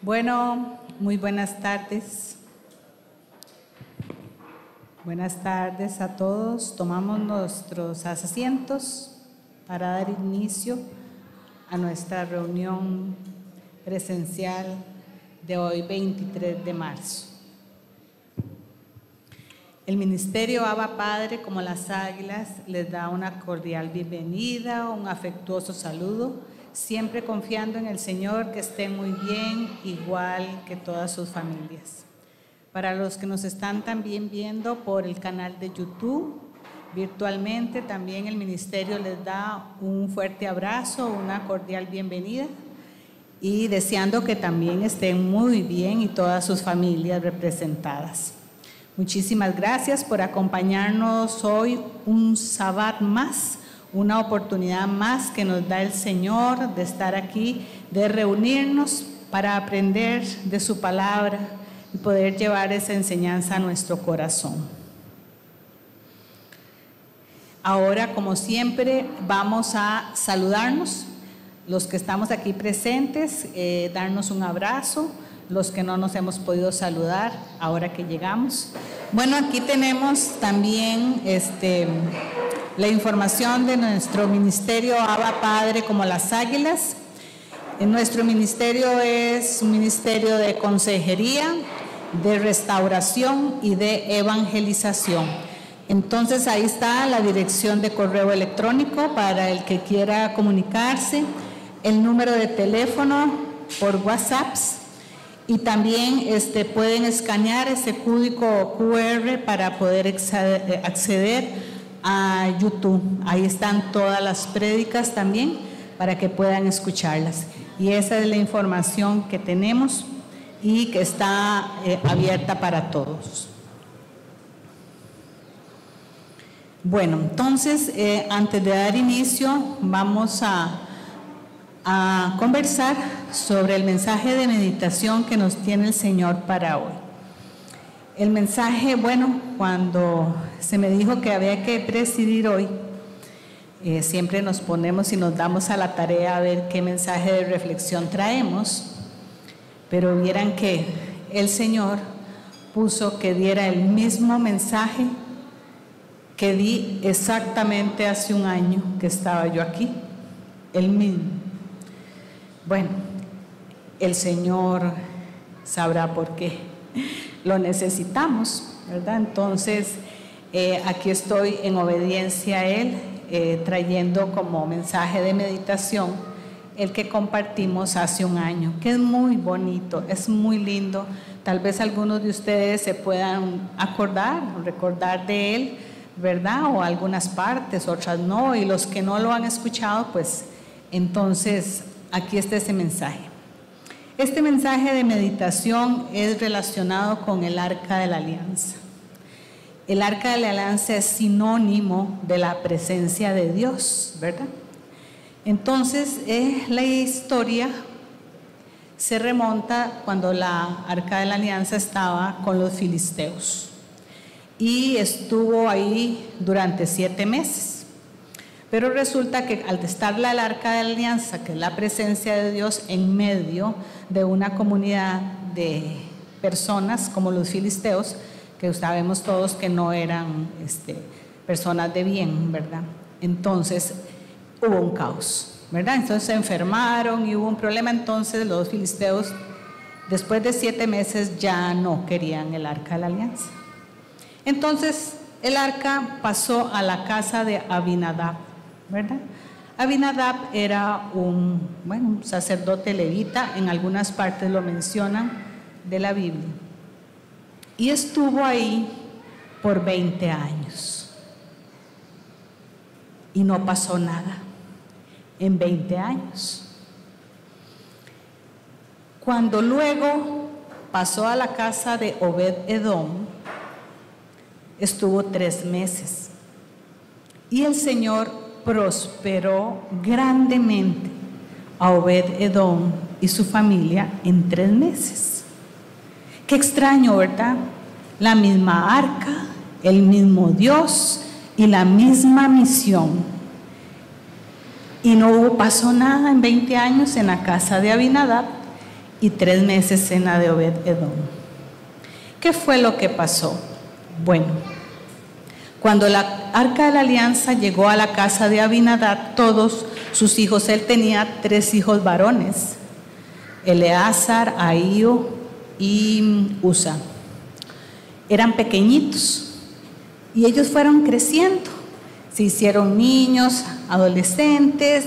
Bueno, muy buenas tardes. Buenas tardes a todos. Tomamos nuestros asientos para dar inicio a nuestra reunión presencial de hoy, 23 de marzo. El Ministerio Abba Padre, como las Águilas, les da una cordial bienvenida, un afectuoso saludo, siempre confiando en el Señor que estén muy bien, igual que todas sus familias. Para los que nos están también viendo por el canal de YouTube, virtualmente, también el Ministerio les da un fuerte abrazo, una cordial bienvenida y deseando que también estén muy bien y todas sus familias representadas. Muchísimas gracias por acompañarnos hoy, un sábado más, una oportunidad más que nos da el Señor de estar aquí, de reunirnos para aprender de su palabra y poder llevar esa enseñanza a nuestro corazón. Ahora, como siempre, vamos a saludarnos, los que estamos aquí presentes, darnos un abrazo, los que no nos hemos podido saludar ahora que llegamos. Bueno, aquí tenemos también la información de nuestro ministerio Abba Padre, como las Águilas. Nuestro ministerio es un ministerio de consejería, de restauración y de evangelización. Entonces ahí está la dirección de correo electrónico para el que quiera comunicarse, el número de teléfono por WhatsApp y también pueden escanear ese código QR para poder acceder a YouTube. Ahí están todas las prédicas también para que puedan escucharlas. Y esa es la información que tenemos y que está abierta para todos. Bueno, entonces, antes de dar inicio, vamos a conversar sobre el mensaje de meditación que nos tiene el Señor para hoy. El mensaje, bueno, cuando se me dijo que había que presidir hoy, siempre nos ponemos y nos damos a la tarea a ver qué mensaje de reflexión traemos, pero vieran que el Señor puso que diera el mismo mensaje que di exactamente hace un año que estaba yo aquí, el mismo. Bueno, el Señor sabrá por qué. Lo necesitamos, ¿verdad? Entonces, aquí estoy en obediencia a Él, trayendo como mensaje de meditación el que compartimos hace un año, que es muy bonito, es muy lindo. Tal vez algunos de ustedes se puedan acordar, recordar de él, ¿verdad? O algunas partes, otras no, y los que no lo han escuchado, pues entonces aquí está ese mensaje. Este mensaje de meditación es relacionado con el Arca de la Alianza. El Arca de la Alianza es sinónimo de la presencia de Dios, ¿verdad? Entonces, la historia se remonta cuando la Arca de la Alianza estaba con los filisteos y estuvo ahí durante 7 meses. Pero resulta que al estar la Arca de la Alianza, que es la presencia de Dios en medio de una comunidad de personas como los filisteos, que sabemos todos que no eran personas de bien, ¿verdad? Entonces hubo un caos, ¿verdad? Entonces se enfermaron y hubo un problema. Entonces los filisteos, después de 7 meses, ya no querían el Arca de la Alianza. Entonces el arca pasó a la casa de Abinadab, ¿verdad? Abinadab era un sacerdote levita, en algunas partes lo mencionan de la Biblia, y estuvo ahí por 20 años y no pasó nada. en 20 años. Cuando luego pasó a la casa de Obed-Edom, estuvo 3 meses. Y el Señor prosperó grandemente a Obed-Edom y su familia en 3 meses. Qué extraño, ¿verdad? La misma arca, el mismo Dios y la misma misión. Y no pasó nada en 20 años en la casa de Abinadab y 3 meses en la de Obed-Edom. ¿Qué fue lo que pasó? Bueno, cuando la arca de la alianza llegó a la casa de Abinadab, todos sus hijos, él tenía 3 hijos varones, Eleazar, Ahío y Usa. Eran pequeñitos y ellos fueron creciendo, se hicieron niños, adolescentes,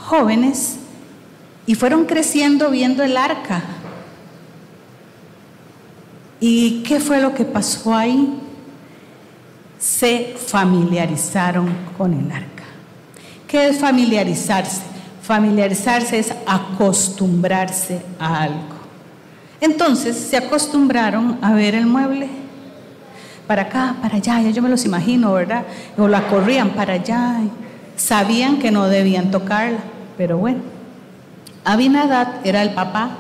jóvenes, y fueron creciendo viendo el arca. ¿Y qué fue lo que pasó ahí? Se familiarizaron con el arca. ¿Qué es familiarizarse? Familiarizarse es acostumbrarse a algo. Entonces se acostumbraron a ver el mueble para acá, para allá, ya yo me los imagino, ¿verdad? O la corrían para allá, sabían que no debían tocarla, pero bueno. Abinadab era el papá,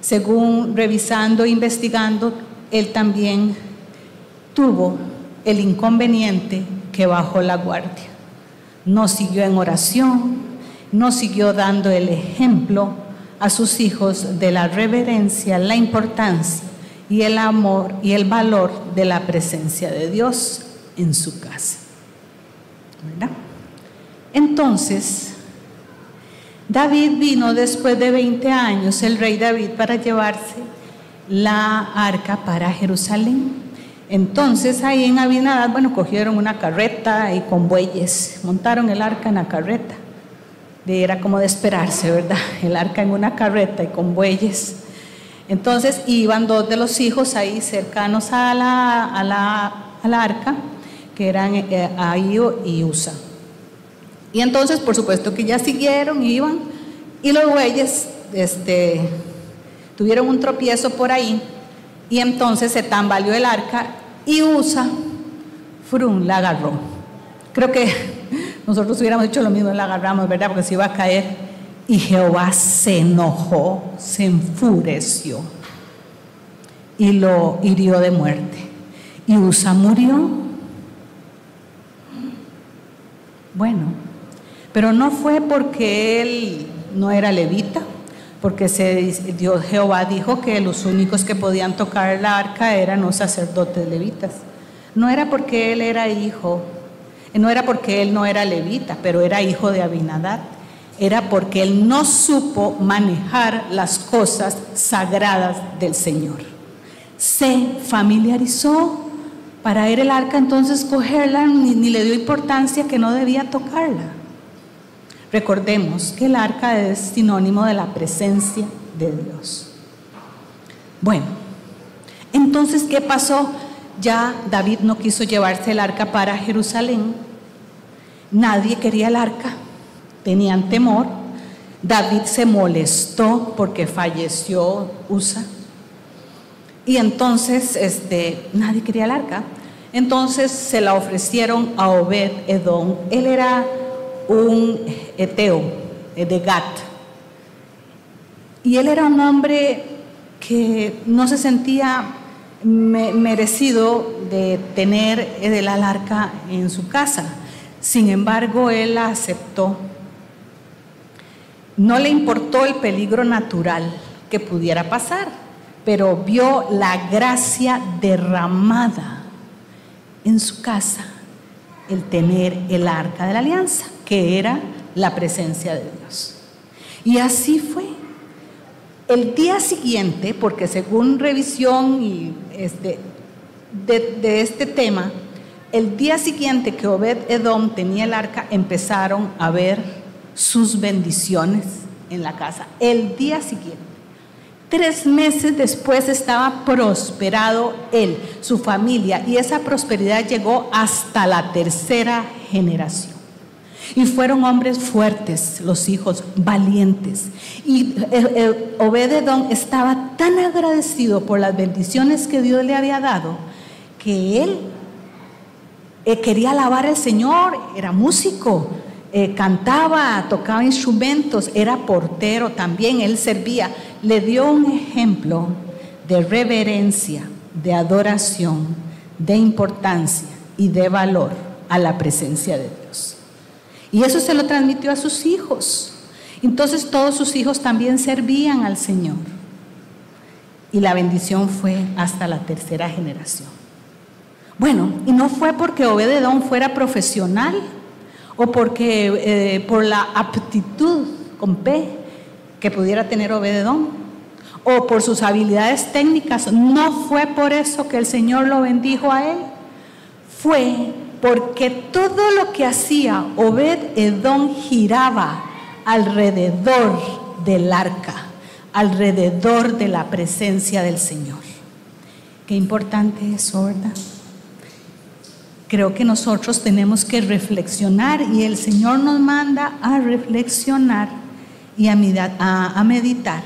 según revisando e investigando, él también tuvo el inconveniente que bajó la guardia. No siguió en oración, no siguió dando el ejemplo a sus hijos de la reverencia, la importancia y el amor y el valor de la presencia de Dios en su casa, ¿verdad? Entonces, David vino después de 20 años, el rey David, para llevarse la arca para Jerusalén. Entonces ahí en Abinadab, bueno, cogieron una carreta y con bueyes, montaron el arca en la carreta. Era como de esperarse, ¿verdad? El arca en una carreta y con bueyes. Entonces iban 2 de los hijos ahí cercanos a la arca, que eran Ahío y Usa. Y entonces, por supuesto que ya siguieron, iban, y los bueyes tuvieron un tropiezo por ahí, y entonces se tambaleó el arca, y Usa, la agarró. Creo que nosotros hubiéramos hecho lo mismo, la agarramos, ¿verdad? Porque se iba a caer, y Jehová se enojó, se enfureció, y lo hirió de muerte, y Usa murió. Bueno, pero no fue porque él no era levita, porque Dios Jehová dijo que los únicos que podían tocar la arca eran los sacerdotes levitas. No era porque él era hijo, no era porque él no era levita, pero era hijo de Abinadab. Era porque él no supo manejar las cosas sagradas del Señor. Se familiarizó para ver el arca, entonces cogerla, ni le dio importancia que no debía tocarla. Recordemos que el arca es sinónimo de la presencia de Dios. Bueno, entonces, ¿qué pasó? Ya David no quiso llevarse el arca para Jerusalén. Nadie quería el arca, tenían temor. David se molestó porque falleció Usa. Y entonces nadie quería el arca. Entonces se la ofrecieron a Obed-Edom. Él era un eteo de Gat, y él era un hombre que no se sentía merecido de tener el arca en su casa. Sin embargo, él la aceptó. No le importó el peligro natural que pudiera pasar, pero vio la gracia derramada en su casa, el tener el arca de la alianza, que era la presencia de Dios. Y así fue. El día siguiente, porque según revisión y de este tema, el día siguiente que Obed-Edom tenía el arca, empezaron a ver sus bendiciones en la casa. El día siguiente. 3 meses después estaba prosperado él, su familia, y esa prosperidad llegó hasta la 3ª generación. Y fueron hombres fuertes, los hijos, valientes. Y Obed-Edom estaba tan agradecido por las bendiciones que Dios le había dado, que él quería alabar al Señor, era músico, cantaba, tocaba instrumentos, era portero también, él servía. Le dio un ejemplo de reverencia, de adoración, de importancia y de valor a la presencia de Dios. Y eso se lo transmitió a sus hijos. Entonces todos sus hijos también servían al Señor. Y la bendición fue hasta la tercera generación. Bueno, y no fue porque Obed-Edom fuera profesional o porque por la aptitud con P que pudiera tener Obed-Edom o por sus habilidades técnicas. No fue por eso que el Señor lo bendijo a él. Fue porque todo lo que hacía Obed-Edom giraba alrededor del arca, alrededor de la presencia del Señor. Qué importante eso, ¿verdad? Creo que nosotros tenemos que reflexionar y el Señor nos manda a reflexionar y a meditar.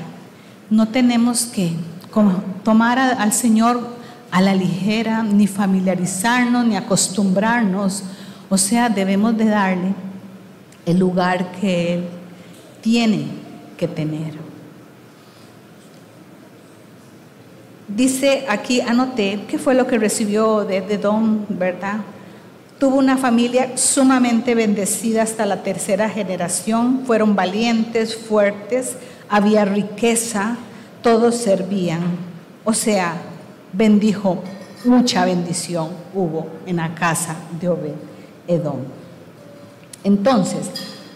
No tenemos que tomar al Señor a la ligera, ni familiarizarnos, ni acostumbrarnos. O sea, debemos de darle el lugar que Él tiene que tener. Dice aquí, anoté, ¿qué fue lo que recibió de Edom, verdad? Tuvo una familia sumamente bendecida hasta la tercera generación. Fueron valientes, fuertes, había riqueza, todos servían. O sea, bendijo, mucha bendición hubo en la casa de Obed-Edom. Entonces,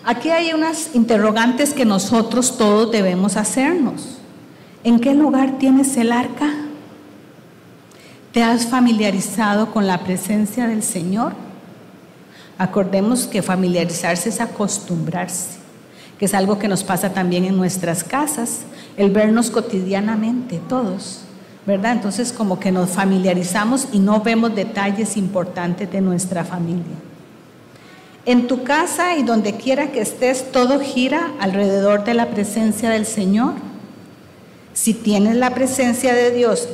aquí hay unas interrogantes que nosotros todos debemos hacernos. ¿En qué lugar tienes el arca? ¿Te has familiarizado con la presencia del Señor? Acordemos que familiarizarse es acostumbrarse, que es algo que nos pasa también en nuestras casas, el vernos cotidianamente todos, ¿verdad? Entonces como que nos familiarizamos y no vemos detalles importantes de nuestra familia. En tu casa y donde quiera que estés, todo gira alrededor de la presencia del Señor. Si tienes la presencia de Dios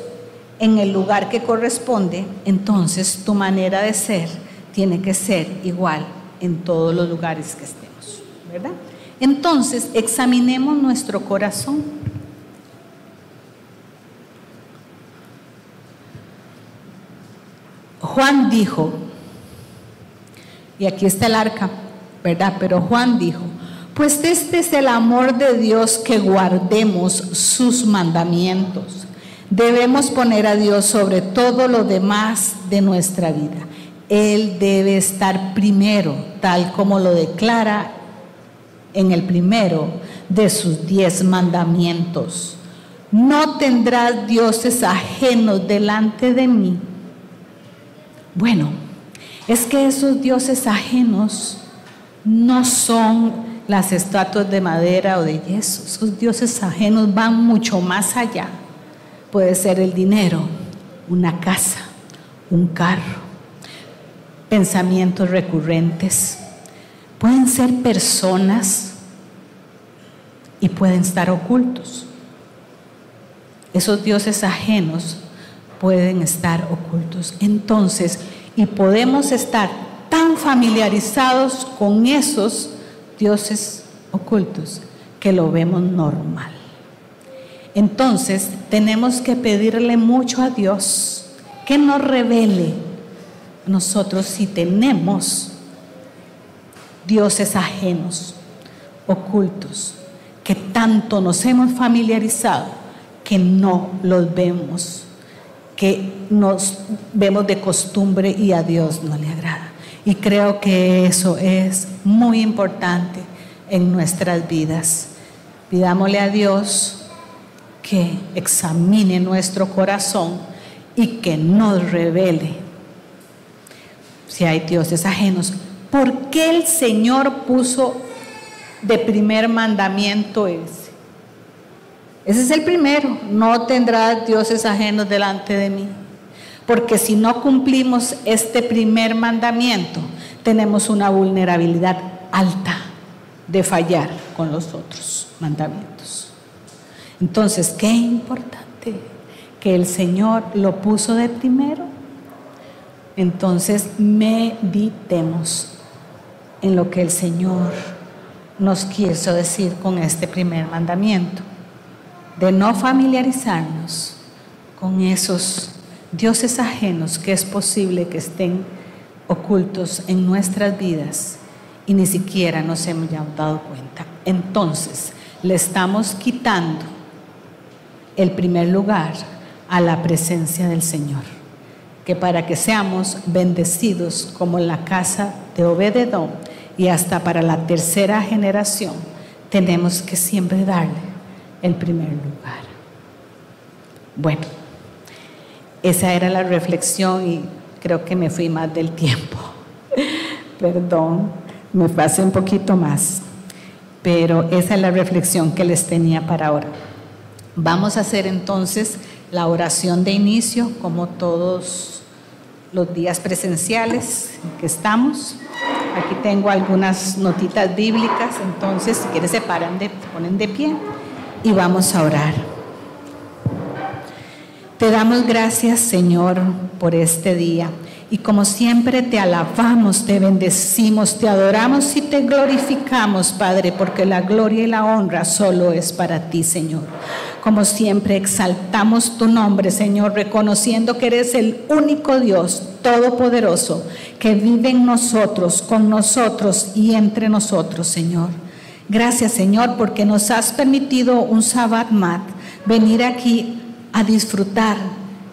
en el lugar que corresponde, entonces tu manera de ser tiene que ser igual en todos los lugares que estemos, ¿verdad? Entonces examinemos nuestro corazón. Juan dijo, y aquí está el arca, ¿verdad? Pero Juan dijo, pues este es el amor de Dios, que guardemos sus mandamientos. Debemos poner a Dios sobre todo lo demás de nuestra vida. Él debe estar primero, tal como lo declara en el primero de sus 10 mandamientos. No tendrás dioses ajenos delante de mí. Bueno, es que esos dioses ajenos no son las estatuas de madera o de yeso. Esos dioses ajenos van mucho más allá. Puede ser el dinero, una casa, un carro, pensamientos recurrentes. Pueden ser personas y pueden estar ocultos. Esos dioses ajenos pueden estar ocultos. Entonces, y podemos estar tan familiarizados con esos dioses ocultos que lo vemos normal. Entonces, tenemos que pedirle mucho a Dios que nos revele a nosotros si tenemos dioses ajenos, ocultos, que tanto nos hemos familiarizado que no los vemos, que nos vemos de costumbre y a Dios no le agrada. Y creo que eso es muy importante en nuestras vidas. Pidámosle a Dios que examine nuestro corazón y que nos revele si hay dioses ajenos. ¿Por qué el Señor puso de primer mandamiento ese? Ese es el primero: no tendrás dioses ajenos delante de mí. Porque si no cumplimos este primer mandamiento, tenemos una vulnerabilidad alta de fallar con los otros mandamientos. Entonces, qué importante que el Señor lo puso de primero. Entonces, meditemos en lo que el Señor nos quiso decir con este primer mandamiento, de no familiarizarnos con esos dioses ajenos que es posible que estén ocultos en nuestras vidas y ni siquiera nos hemos dado cuenta. Entonces, le estamos quitando el primer lugar a la presencia del Señor, que para que seamos bendecidos como la casa de Obed-edom y hasta para la tercera generación, tenemos que siempre darle el primer lugar. Bueno, esa era la reflexión y creo que me fui más del tiempo. Perdón, me pasé un poquito más, pero esa es la reflexión que les tenía para ahora. Vamos a hacer entonces la oración de inicio, como todos los días presenciales que estamos. Aquí tengo algunas notitas bíblicas, entonces si quieren se ponen de pie y vamos a orar. Te damos gracias, Señor, por este día. Y como siempre te alabamos, te bendecimos, te adoramos y te glorificamos, Padre, porque la gloria y la honra solo es para ti, Señor. Como siempre exaltamos tu nombre, Señor, reconociendo que eres el único Dios todopoderoso que vive en nosotros, con nosotros y entre nosotros, Señor. Gracias, Señor, porque nos has permitido un Sabbat Mat, venir aquí a disfrutar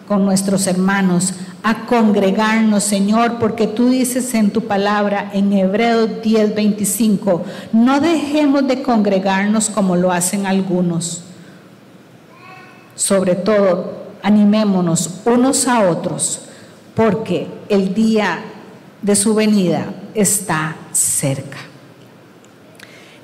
con nuestros hermanos, a congregarnos, Señor, porque tú dices en tu palabra en Hebreos 10:25, no dejemos de congregarnos como lo hacen algunos. Sobre todo, animémonos unos a otros, porque el día de su venida está cerca.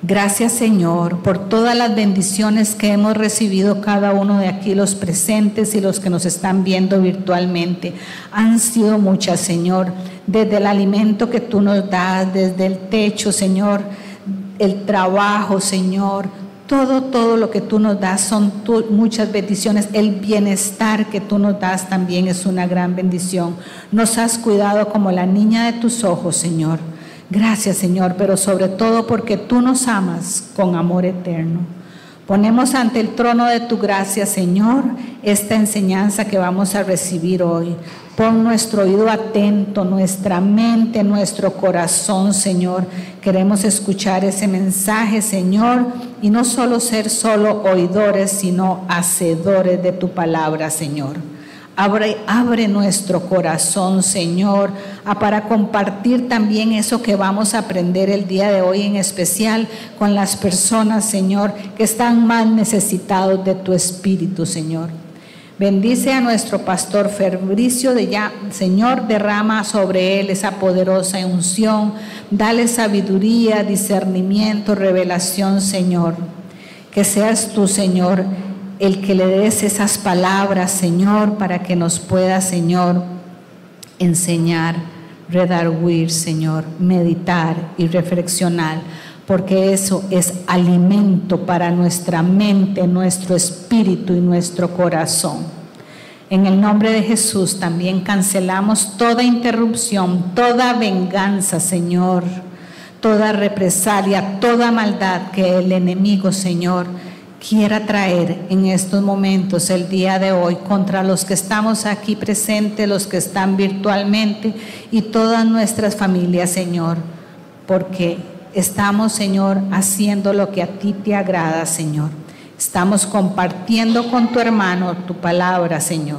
Gracias, Señor, por todas las bendiciones que hemos recibido cada uno de aquí, los presentes y los que nos están viendo virtualmente. Han sido muchas, Señor, desde el alimento que tú nos das, desde el techo, Señor, el trabajo, Señor, todo lo que tú nos das son muchas bendiciones. El bienestar que tú nos das también es una gran bendición. Nos has cuidado como la niña de tus ojos, Señor. Gracias, Señor, pero sobre todo porque tú nos amas con amor eterno. Ponemos ante el trono de tu gracia, Señor, esta enseñanza que vamos a recibir hoy. Pon nuestro oído atento, nuestra mente, nuestro corazón, Señor. Queremos escuchar ese mensaje, Señor, y no solo ser oidores, sino hacedores de tu palabra, Señor. Abre nuestro corazón, Señor, para compartir también eso que vamos a aprender el día de hoy, en especial con las personas, Señor, que están más necesitados de tu Espíritu, Señor. Bendice a nuestro pastor Fabricio, Señor, derrama sobre él esa poderosa unción. Dale sabiduría, discernimiento, revelación, Señor. Que seas tú, Señor, el que le des esas palabras, Señor, para que nos pueda, Señor, enseñar, redarguir, Señor, meditar y reflexionar, porque eso es alimento para nuestra mente, nuestro espíritu y nuestro corazón. En el nombre de Jesús también cancelamos toda interrupción, toda venganza, Señor, toda represalia, toda maldad que el enemigo, Señor, quiera traer en estos momentos, el día de hoy, contra los que estamos aquí presentes, los que están virtualmente y todas nuestras familias, Señor, porque estamos, Señor, haciendo lo que a ti te agrada, Señor. Estamos compartiendo con tu hermano tu palabra, Señor.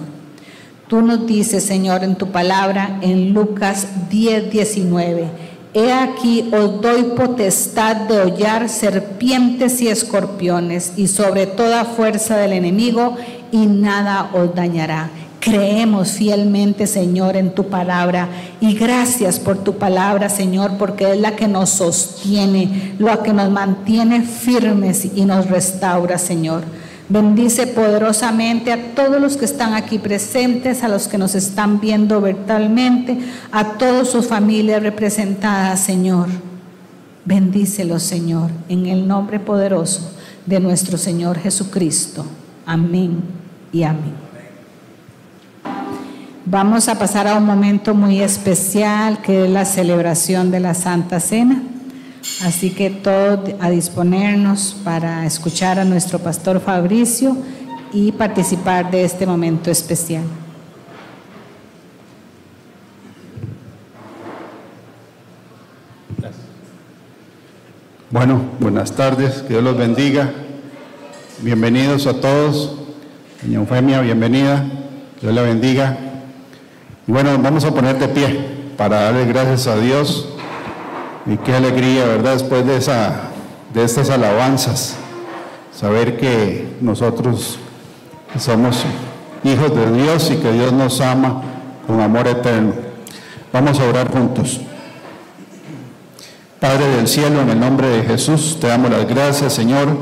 Tú nos dices, Señor, en tu palabra, en Lucas 10:19, he aquí os doy potestad de hollar serpientes y escorpiones y sobre toda fuerza del enemigo, y nada os dañará. Creemos fielmente, Señor, en tu palabra, y gracias por tu palabra, Señor, porque es la que nos sostiene, la que nos mantiene firmes y nos restaura, Señor. Bendice poderosamente a todos los que están aquí presentes, a los que nos están viendo virtualmente, a todas sus familias representadas, Señor. Bendícelos, Señor, en el nombre poderoso de nuestro Señor Jesucristo. Amén y amén. Vamos a pasar a un momento muy especial, que es la celebración de la Santa Cena. Así que todos a disponernos para escuchar a nuestro pastor Fabricio y participar de este momento especial. Bueno, buenas tardes, que Dios los bendiga. Bienvenidos a todos. Doña Eufemia, bienvenida. Dios la bendiga. Y bueno, vamos a poner de pie para darle gracias a Dios. Y qué alegría, ¿verdad? Después de estas alabanzas, saber que nosotros somos hijos de Dios y que Dios nos ama con amor eterno. Vamos a orar juntos. Padre del cielo, en el nombre de Jesús, te damos las gracias, Señor,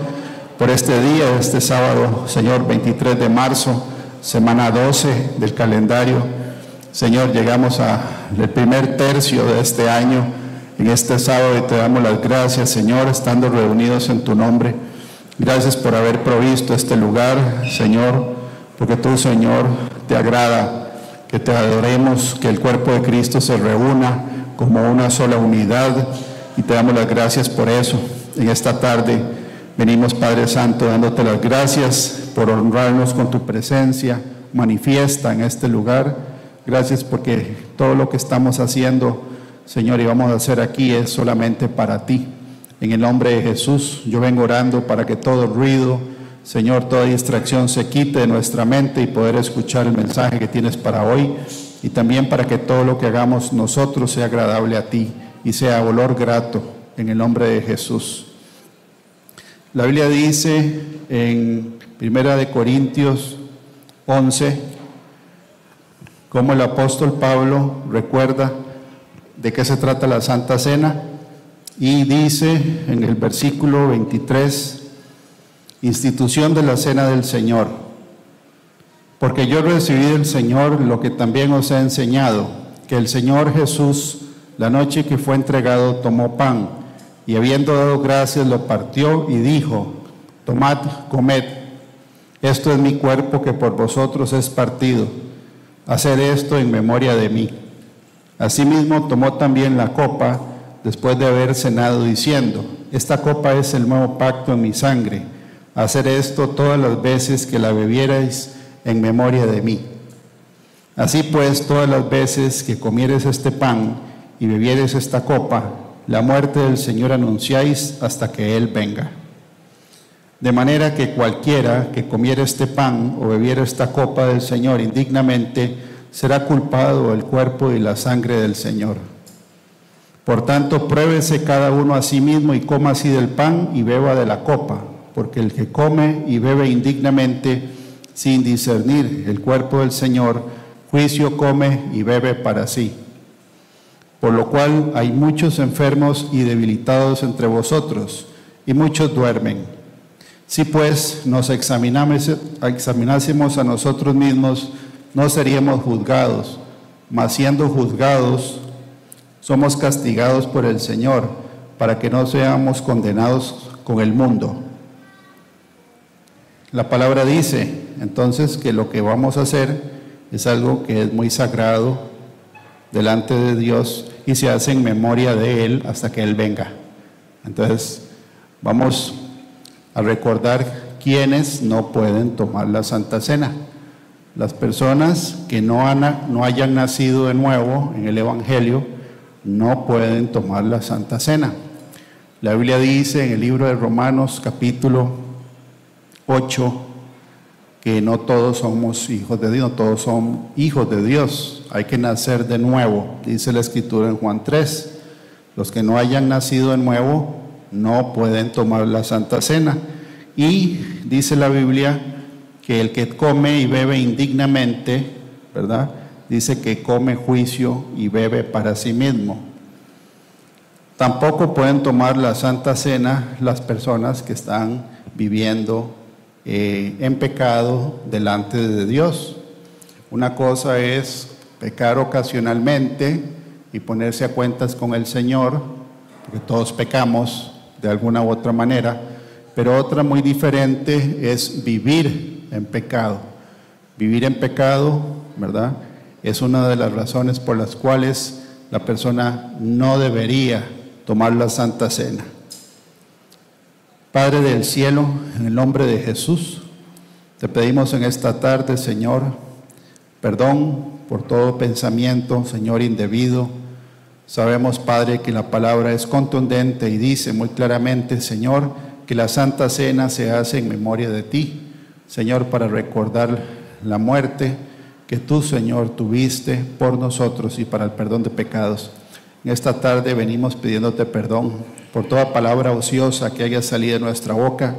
por este día, este sábado, Señor, 23 de marzo, semana 12 del calendario. Señor, llegamos al primer tercio de este año, en este sábado, y te damos las gracias, Señor, estando reunidos en tu nombre. Gracias por haber provisto este lugar, Señor, porque tú, Señor, te agrada que te adoremos, que el cuerpo de Cristo se reúna como una sola unidad. Y te damos las gracias por eso. En esta tarde venimos, Padre Santo, dándote las gracias por honrarnos con tu presencia manifiesta en este lugar. Gracias porque todo lo que estamos haciendo, Señor, y vamos a hacer aquí es solamente para ti. En el nombre de Jesús, yo vengo orando para que todo ruido, Señor, toda distracción se quite de nuestra mente y poder escuchar el mensaje que tienes para hoy. Y también para que todo lo que hagamos nosotros sea agradable a ti y sea olor grato, en el nombre de Jesús. La Biblia dice en 1 Corintios 11, cómo el apóstol Pablo recuerda de qué se trata la Santa Cena, y dice en el versículo 23, institución de la Cena del Señor, porque yo recibí del Señor lo que también os he enseñado, que el Señor Jesús, la noche que fue entregado, tomó pan, y habiendo dado gracias, lo partió y dijo: tomad, comed, esto es mi cuerpo que por vosotros es partido, haced esto en memoria de mí. Asimismo tomó también la copa, después de haber cenado, diciendo: esta copa es el nuevo pacto en mi sangre, haced esto todas las veces que la bebierais en memoria de mí. Así pues, todas las veces que comieres este pan y bebieres esta copa, la muerte del Señor anunciáis hasta que Él venga. De manera que cualquiera que comiera este pan o bebiera esta copa del Señor indignamente, será culpado del cuerpo y la sangre del Señor. Por tanto, pruébese cada uno a sí mismo y coma así del pan y beba de la copa, porque el que come y bebe indignamente, sin discernir el cuerpo del Señor, juicio come y bebe para sí. Por lo cual hay muchos enfermos y debilitados entre vosotros, y muchos duermen. Si pues nos examinásemos a nosotros mismos, no seríamos juzgados, mas siendo juzgados, somos castigados por el Señor, para que no seamos condenados con el mundo. La palabra dice, entonces, que lo que vamos a hacer es algo que es muy sagrado delante de Dios y se hace en memoria de Él hasta que Él venga. Entonces, vamos a recordar quiénes no pueden tomar la Santa Cena. Las personas que no hayan nacido de nuevo en el Evangelio no pueden tomar la Santa Cena. La Biblia dice en el libro de Romanos capítulo 8 que no todos somos hijos de Dios, no todos son hijos de Dios. Hay que nacer de nuevo, dice la Escritura en Juan 3. Los que no hayan nacido de nuevo no pueden tomar la Santa Cena. Y dice la Biblia que el que come y bebe indignamente, ¿verdad? Dice que come juicio y bebe para sí mismo. Tampoco pueden tomar la Santa Cena las personas que están viviendo en pecado delante de Dios. Una cosa es pecar ocasionalmente y ponerse a cuentas con el Señor, porque todos pecamos de alguna u otra manera, pero otra muy diferente es vivir en pecado. Vivir en pecado, ¿verdad?, es una de las razones por las cuales la persona no debería tomar la Santa Cena. Padre del cielo, en el nombre de Jesús, te pedimos en esta tarde, Señor, perdón por todo pensamiento, Señor, indebido. Sabemos, Padre, que la palabra es contundente y dice muy claramente, Señor, que la Santa Cena se hace en memoria de ti, Señor, para recordar la muerte que tú, Señor, tuviste por nosotros y para el perdón de pecados. En esta tarde venimos pidiéndote perdón por toda palabra ociosa que haya salido de nuestra boca,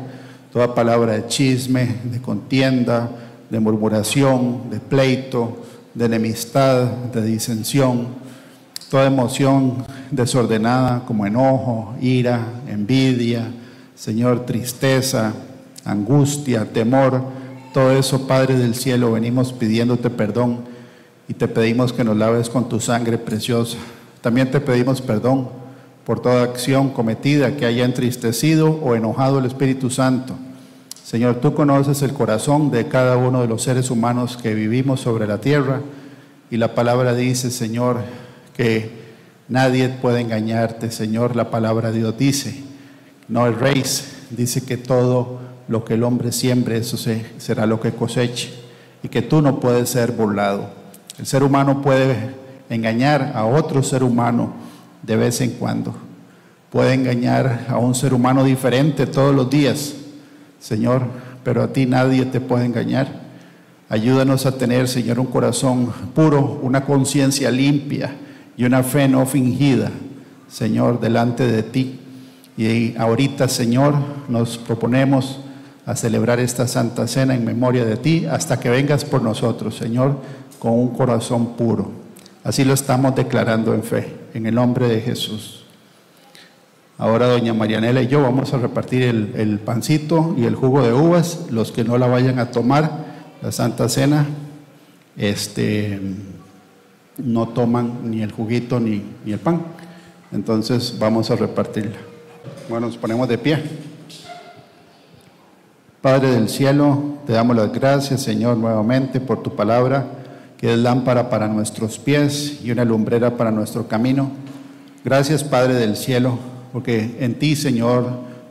toda palabra de chisme, de contienda, de murmuración, de pleito, de enemistad, de disensión, toda emoción desordenada como enojo, ira, envidia, Señor, tristeza, angustia, temor. Todo eso, Padre del cielo, venimos pidiéndote perdón y te pedimos que nos laves con tu sangre preciosa. También te pedimos perdón por toda acción cometida que haya entristecido o enojado el Espíritu Santo. Señor, tú conoces el corazón de cada uno de los seres humanos que vivimos sobre la tierra y la palabra dice, Señor, que nadie puede engañarte. Señor, la palabra de Dios dice, no erréis, dice que todo lo que el hombre siembre, eso será lo que coseche, y que tú no puedes ser burlado. El ser humano puede engañar a otro ser humano de vez en cuando, puede engañar a un ser humano diferente todos los días, Señor, pero a ti nadie te puede engañar. Ayúdanos a tener, Señor, un corazón puro, una conciencia limpia y una fe no fingida, Señor, delante de ti. Y ahorita, Señor, nos proponemos a celebrar esta Santa Cena en memoria de ti hasta que vengas por nosotros, Señor, con un corazón puro. Así lo estamos declarando en fe, en el nombre de Jesús. Ahora doña Marianela y yo vamos a repartir el pancito y el jugo de uvas. Los que no la vayan a tomar, la Santa Cena, no toman ni el juguito ni el pan. Entonces vamos a repartirla. Bueno, nos ponemos de pie. Padre del cielo, te damos las gracias, Señor, nuevamente por tu palabra, que es lámpara para nuestros pies y una lumbrera para nuestro camino. Gracias, Padre del cielo, porque en ti, Señor,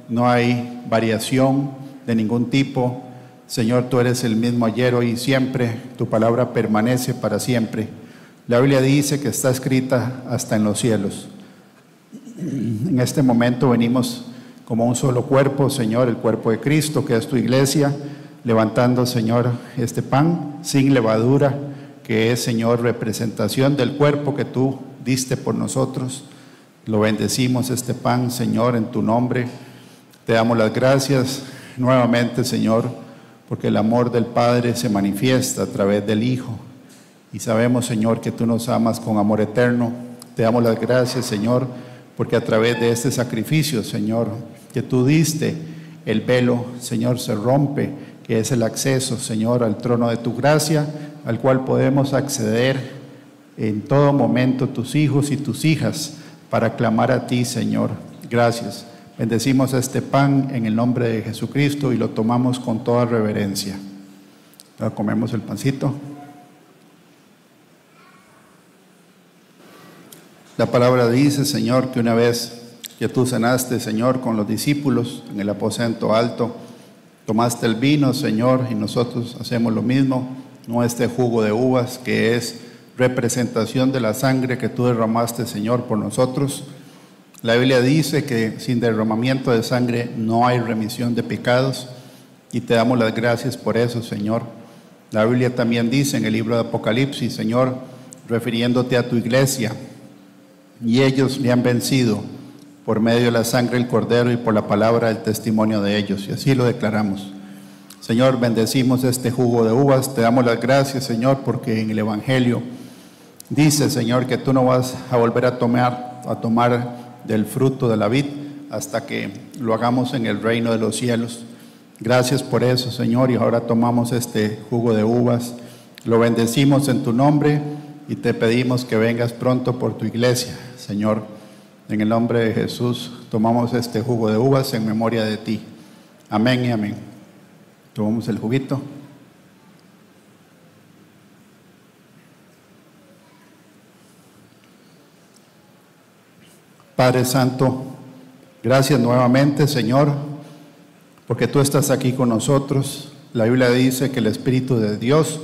no hay variación de ningún tipo. Señor, tú eres el mismo ayer, hoy y siempre. Tu palabra permanece para siempre. La Biblia dice que está escrita hasta en los cielos. En este momento venimos como un solo cuerpo, Señor, el cuerpo de Cristo, que es tu iglesia, levantando, Señor, este pan sin levadura, que es, Señor, representación del cuerpo que tú diste por nosotros. Lo bendecimos este pan, Señor, en tu nombre. Te damos las gracias nuevamente, Señor, porque el amor del Padre se manifiesta a través del Hijo. Y sabemos, Señor, que tú nos amas con amor eterno. Te damos las gracias, Señor, porque a través de este sacrificio, Señor, que tú diste, el velo, Señor, se rompe, que es el acceso, Señor, al trono de tu gracia, al cual podemos acceder en todo momento tus hijos y tus hijas para clamar a ti, Señor. Gracias. Bendecimos este pan en el nombre de Jesucristo y lo tomamos con toda reverencia. Ahora comemos el pancito. La palabra dice, Señor, que una vez que tú cenaste, Señor, con los discípulos en el aposento alto, tomaste el vino, Señor, y nosotros hacemos lo mismo, no este jugo de uvas que es representación de la sangre que tú derramaste, Señor, por nosotros. La Biblia dice que sin derramamiento de sangre no hay remisión de pecados y te damos las gracias por eso, Señor. La Biblia también dice en el libro de Apocalipsis, Señor, refiriéndote a tu iglesia, y ellos le han vencido por medio de la sangre del Cordero y por la palabra del testimonio de ellos, y así lo declaramos. Señor, bendecimos este jugo de uvas, te damos las gracias, Señor, porque en el Evangelio dice, Señor, que tú no vas a volver a tomar del fruto de la vid hasta que lo hagamos en el reino de los cielos. Gracias por eso, Señor, y ahora tomamos este jugo de uvas, lo bendecimos en tu nombre y te pedimos que vengas pronto por tu iglesia, Señor. En el nombre de Jesús tomamos este jugo de uvas en memoria de ti. Amén y amén. Tomamos el juguito. Padre Santo, gracias nuevamente, Señor, porque tú estás aquí con nosotros. La Biblia dice que el Espíritu de Dios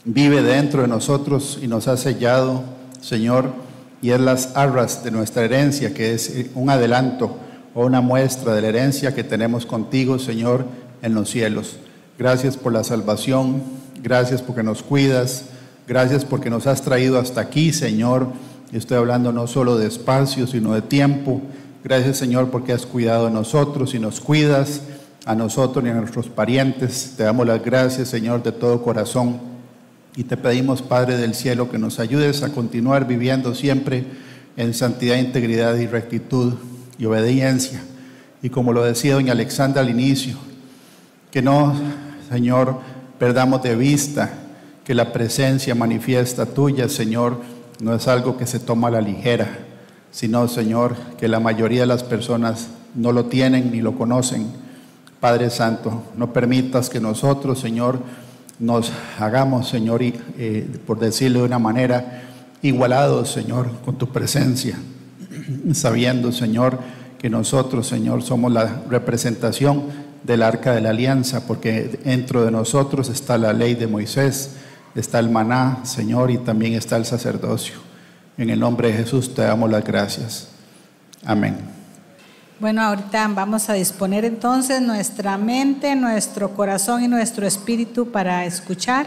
vive dentro de nosotros y nos ha sellado, Señor, y es las arras de nuestra herencia, que es un adelanto o una muestra de la herencia que tenemos contigo, Señor, en los cielos. Gracias por la salvación, gracias porque nos cuidas, gracias porque nos has traído hasta aquí, Señor. Estoy hablando no solo de espacio, sino de tiempo. Gracias, Señor, porque has cuidado de nosotros y nos cuidas a nosotros y a nuestros parientes. Te damos las gracias, Señor, de todo corazón. Y te pedimos, Padre del cielo, que nos ayudes a continuar viviendo siempre en santidad, integridad y rectitud y obediencia. Y como lo decía doña Alexandra al inicio, que no, Señor, perdamos de vista que la presencia manifiesta tuya, Señor, no es algo que se toma a la ligera, sino, Señor, que la mayoría de las personas no lo tienen ni lo conocen. Padre Santo, no permitas que nosotros, Señor, nos hagamos, Señor, por decirlo de una manera, igualados, Señor, con tu presencia, sabiendo, Señor, que nosotros, Señor, somos la representación del Arca de la Alianza, porque dentro de nosotros está la ley de Moisés, está el maná, Señor, y también está el sacerdocio. En el nombre de Jesús te damos las gracias. Amén. Bueno, ahorita vamos a disponer entonces nuestra mente, nuestro corazón y nuestro espíritu para escuchar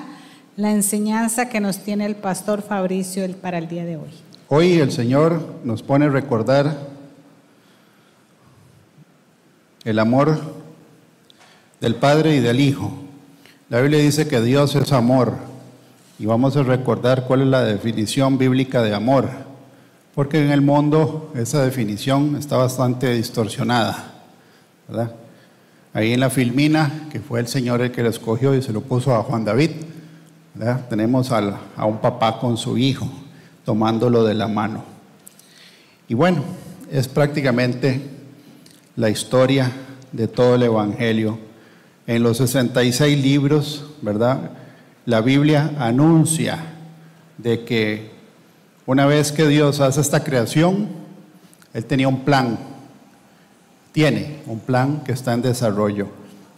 la enseñanza que nos tiene el pastor Fabricio para el día de hoy. Hoy el Señor nos pone a recordar el amor del Padre y del Hijo. La Biblia dice que Dios es amor. Y vamos a recordar cuál es la definición bíblica de amor, porque en el mundo esa definición está bastante distorsionada, ¿verdad? Ahí en la Filmina, que fue el Señor el que lo escogió y se lo puso a Juan David, ¿verdad? Tenemos a un papá con su hijo, tomándolo de la mano. Y bueno, es prácticamente la historia de todo el Evangelio. En los 66 libros, ¿verdad?, la Biblia anuncia de que una vez que Dios hace esta creación, Él tenía un plan, tiene un plan que está en desarrollo.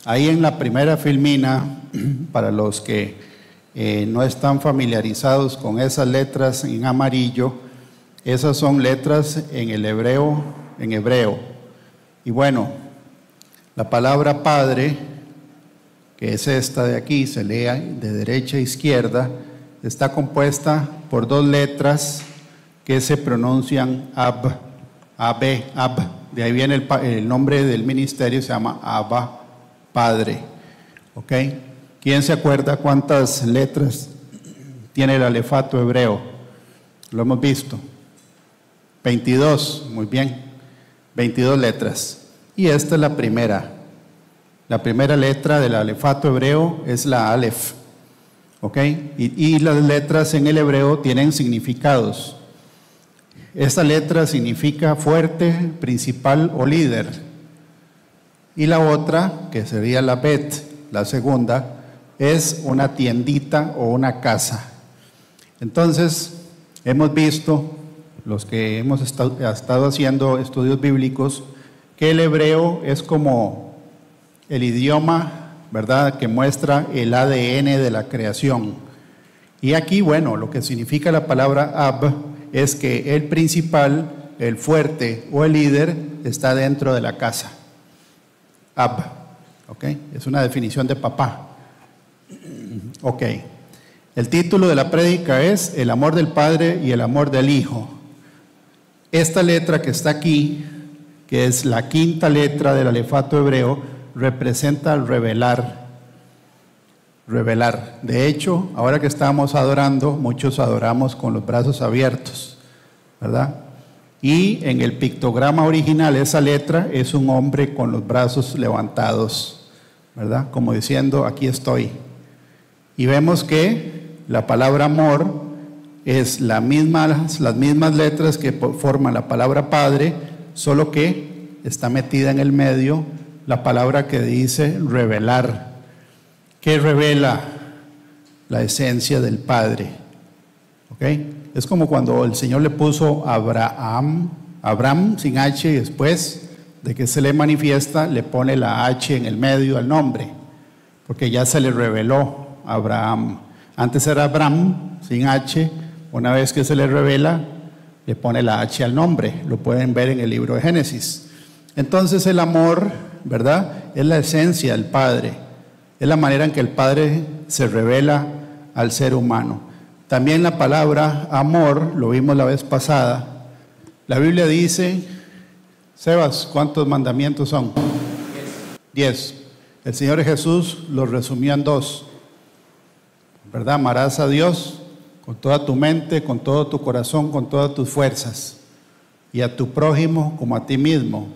Ahí en la primera Filmina, para los que no están familiarizados con esas letras en amarillo, esas son letras en el hebreo, en hebreo. Y bueno, la palabra Padre, que es esta de aquí, se lee de derecha a izquierda, está compuesta por dos letras que se pronuncian Ab, Abe, Ab. De ahí viene el nombre del ministerio, se llama Abba, Padre. ¿Ok? ¿Quién se acuerda cuántas letras tiene el alefato hebreo? Lo hemos visto. 22, muy bien. 22 letras. Y esta es la primera. La primera letra del alefato hebreo es la Aleph, ¿ok? Y las letras en el hebreo tienen significados. Esta letra significa fuerte, principal o líder. Y la otra, que sería la Bet, la segunda, es una tiendita o una casa. Entonces, hemos visto, los que hemos estado haciendo estudios bíblicos, que el hebreo es como el idioma, ¿verdad?, que muestra el ADN de la creación. Y aquí, bueno, lo que significa la palabra Ab es que el principal, el fuerte o el líder está dentro de la casa. Ab, ¿ok? Es una definición de papá. Ok. El título de la prédica es El amor del Padre y el amor del Hijo. Esta letra que está aquí, que es la quinta letra del alefato hebreo, representa revelar. Revelar. De hecho, ahora que estamos adorando, muchos adoramos con los brazos abiertos, ¿verdad? Y en el pictograma original, esa letra es un hombre con los brazos levantados, ¿verdad? Como diciendo, aquí estoy. Y vemos que la palabra amor es las mismas letras que forman la palabra Padre, solo que está metida en el medio la palabra que dice revelar. ¿Qué revela? La esencia del Padre. ¿Ok? Es como cuando el Señor le puso Abraham sin H, y después de que se le manifiesta, le pone la H en el medio al nombre, porque ya se le reveló a Abraham. Antes era Abraham sin H, una vez que se le revela, le pone la H al nombre. Lo pueden ver en el libro de Génesis. Entonces el amor, ¿verdad?, es la esencia del Padre, es la manera en que el Padre se revela al ser humano. También la palabra amor, lo vimos la vez pasada, la Biblia dice, Sebas, ¿cuántos mandamientos son? 10. El Señor Jesús los resumió en 2, ¿verdad? Amarás a Dios con toda tu mente, con todo tu corazón, con todas tus fuerzas, y a tu prójimo como a ti mismo.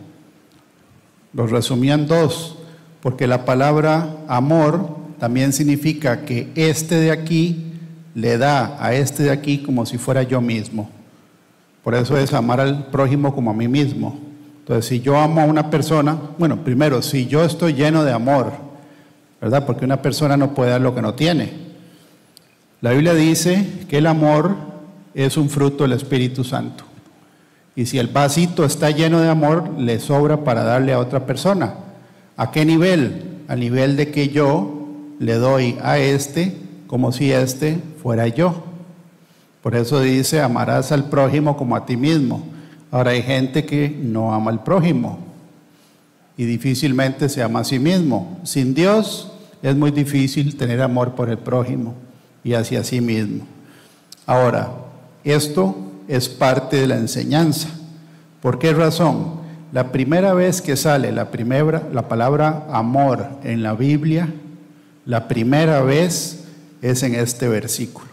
Los resumió en 2, porque la palabra amor también significa que este de aquí le da a este de aquí como si fuera yo mismo. Por eso es amar al prójimo como a mí mismo. Entonces, si yo amo a una persona, bueno, primero, si yo estoy lleno de amor, ¿verdad? Porque una persona no puede dar lo que no tiene. La Biblia dice que el amor es un fruto del Espíritu Santo. Y si el vasito está lleno de amor, le sobra para darle a otra persona. ¿A qué nivel? Al nivel de que yo le doy a este como si este fuera yo. Por eso dice, amarás al prójimo como a ti mismo. Ahora hay gente que no ama al prójimo y difícilmente se ama a sí mismo. Sin Dios es muy difícil tener amor por el prójimo y hacia sí mismo. Ahora, esto es parte de la enseñanza. ¿Por qué razón? La primera vez que sale la palabra amor en la Biblia, la primera vez es en este versículo.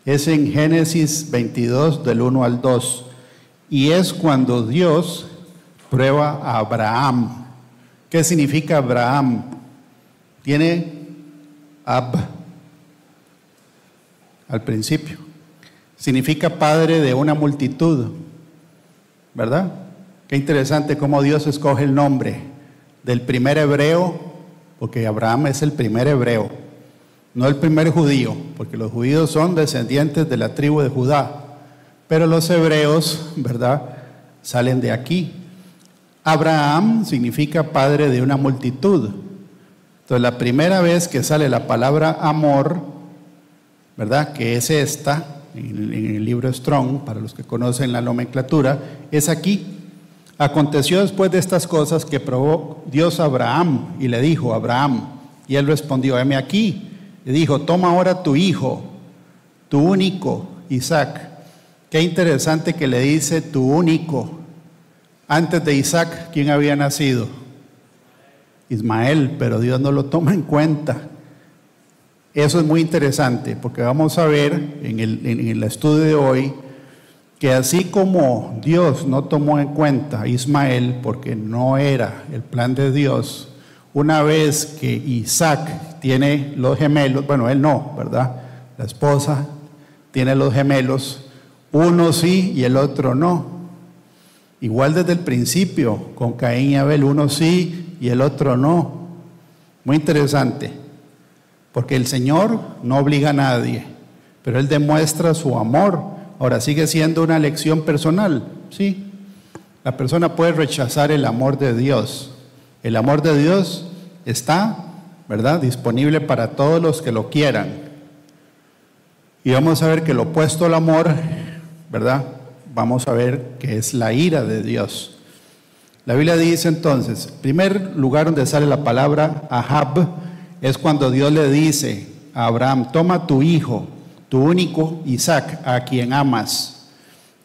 Es en Génesis 22 del 1 al 2. Y es cuando Dios prueba a Abraham. ¿Qué significa Abraham? Tiene Ab al principio. Significa padre de una multitud, ¿verdad? Qué interesante cómo Dios escoge el nombre del primer hebreo, porque Abraham es el primer hebreo, no el primer judío, porque los judíos son descendientes de la tribu de Judá, pero los hebreos, ¿verdad?, salen de aquí. Abraham significa padre de una multitud. Entonces, la primera vez que sale la palabra amor, ¿verdad?, que es esta, en el libro Strong, para los que conocen la nomenclatura, es aquí. Aconteció después de estas cosas que probó Dios a Abraham y le dijo, Abraham, y él respondió, heme aquí. Le dijo, toma ahora tu hijo, tu único, Isaac. Qué interesante que le dice tu único. Antes de Isaac, ¿quién había nacido? Ismael, pero Dios no lo toma en cuenta. Eso es muy interesante, porque vamos a ver en el estudio de hoy que así como Dios no tomó en cuenta a Ismael, porque no era el plan de Dios, una vez que Isaac tiene los gemelos, bueno, él no, ¿verdad? La esposa tiene los gemelos, uno sí y el otro no. Igual desde el principio, con Caín y Abel, uno sí y el otro no. Muy interesante, porque el Señor no obliga a nadie, pero Él demuestra su amor. Ahora, ¿sigue siendo una elección personal? Sí. La persona puede rechazar el amor de Dios. El amor de Dios está, ¿verdad?, disponible para todos los que lo quieran. Y vamos a ver que lo opuesto al amor, ¿verdad?, vamos a ver que es la ira de Dios. La Biblia dice entonces, primer lugar donde sale la palabra Ahab, es cuando Dios le dice a Abraham, toma tu hijo, tu único Isaac, a quien amas,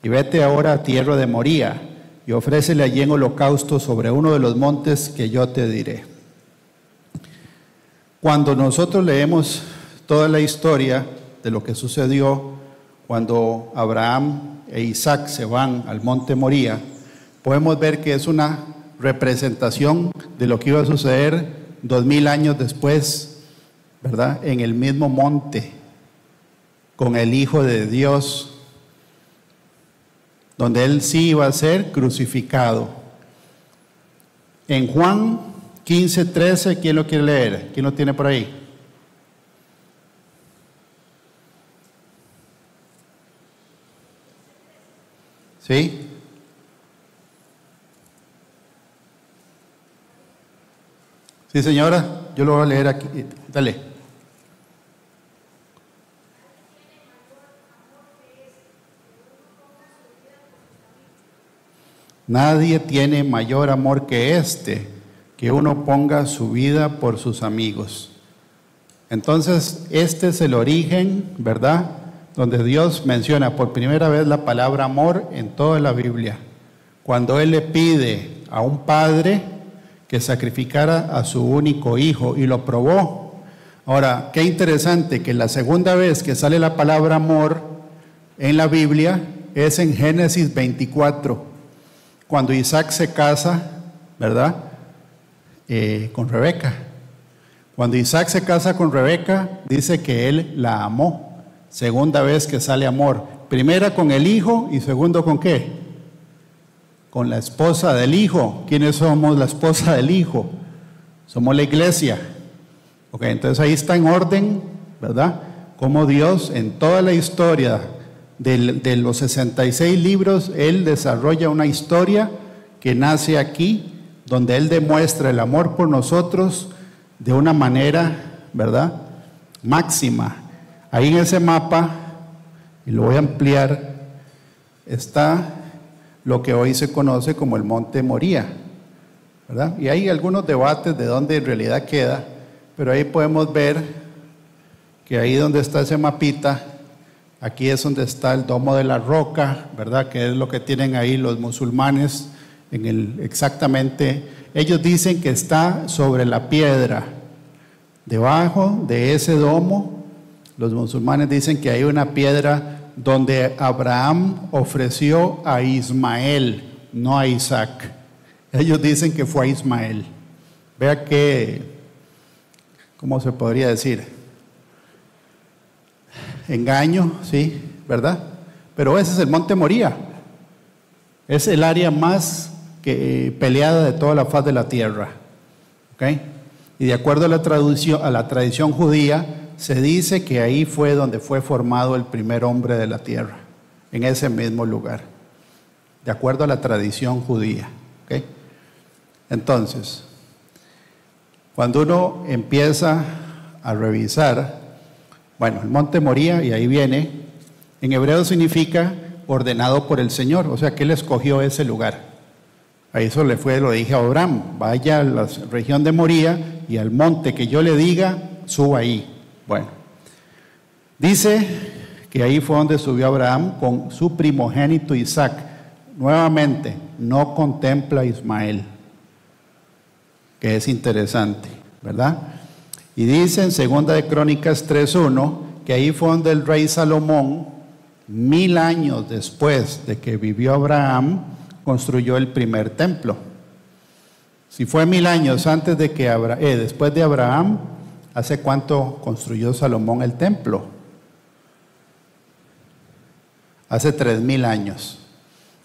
y vete ahora a tierra de Moría, y ofrécele allí en holocausto sobre uno de los montes que yo te diré. Cuando nosotros leemos toda la historia de lo que sucedió cuando Abraham e Isaac se van al monte Moría, podemos ver que es una representación de lo que iba a suceder 2000 años después, ¿verdad?, en el mismo monte. con el Hijo de Dios, donde Él sí iba a ser crucificado. En Juan 15:13, ¿quién lo quiere leer? ¿Quién lo tiene por ahí? ¿Sí? Sí, señora, yo lo voy a leer aquí. Dale. Nadie tiene mayor amor que este, que uno ponga su vida por sus amigos. Entonces, este es el origen, ¿verdad?, donde Dios menciona por primera vez la palabra amor en toda la Biblia. Cuando Él le pide a un padre que sacrificara a su único hijo y lo probó. Ahora, qué interesante que la segunda vez que sale la palabra amor en la Biblia es en Génesis 24, cuando Isaac se casa, ¿verdad?, con Rebeca. Cuando Isaac se casa con Rebeca, dice que él la amó. Segunda vez que sale amor. Primera con el hijo y segundo con ¿qué? Con la esposa del hijo. ¿Quiénes somos la esposa del hijo? Somos la iglesia. Ok, entonces ahí está en orden, ¿verdad? Como Dios en toda la historia de los 66 libros, Él desarrolla una historia que nace aquí, donde Él demuestra el amor por nosotros de una manera, ¿verdad?, máxima. Ahí en ese mapa, y lo voy a ampliar, está lo que hoy se conoce como el Monte Moría, ¿verdad? Y hay algunos debates de dónde en realidad queda, pero ahí podemos ver que ahí donde está ese mapita, aquí es donde está el Domo de la Roca, ¿verdad?, que es lo que tienen ahí los musulmanes, exactamente, ellos dicen que está sobre la piedra. Debajo de ese domo, los musulmanes dicen que hay una piedra donde Abraham ofreció a Ismael, no a Isaac. Ellos dicen que fue a Ismael. Vea que, ¿cómo se podría decir? Engaño, sí, ¿verdad? Pero ese es el Monte Moría. Es el área más peleada de toda la faz de la tierra. ¿Ok? Y de acuerdo a la tradición judía, se dice que ahí fue donde fue formado el primer hombre de la tierra, en ese mismo lugar, de acuerdo a la tradición judía. ¿Okay? Entonces, cuando uno empieza a revisar, bueno, el Monte Moría, y ahí viene, en hebreo significa ordenado por el Señor, o sea que Él escogió ese lugar. A eso lo dije a Abraham, vaya a la región de Moría y al monte que yo le diga, suba ahí. Bueno, dice que ahí fue donde subió Abraham con su primogénito Isaac. Nuevamente, no contempla a Ismael, que es interesante, ¿verdad? Y dice en 2 de Crónicas 3:1 que ahí fue donde el rey Salomón, 1000 años después de que vivió Abraham, construyó el primer templo. Si fue 1000 años antes de que después de Abraham, ¿hace cuánto construyó Salomón el templo? Hace 3000 años.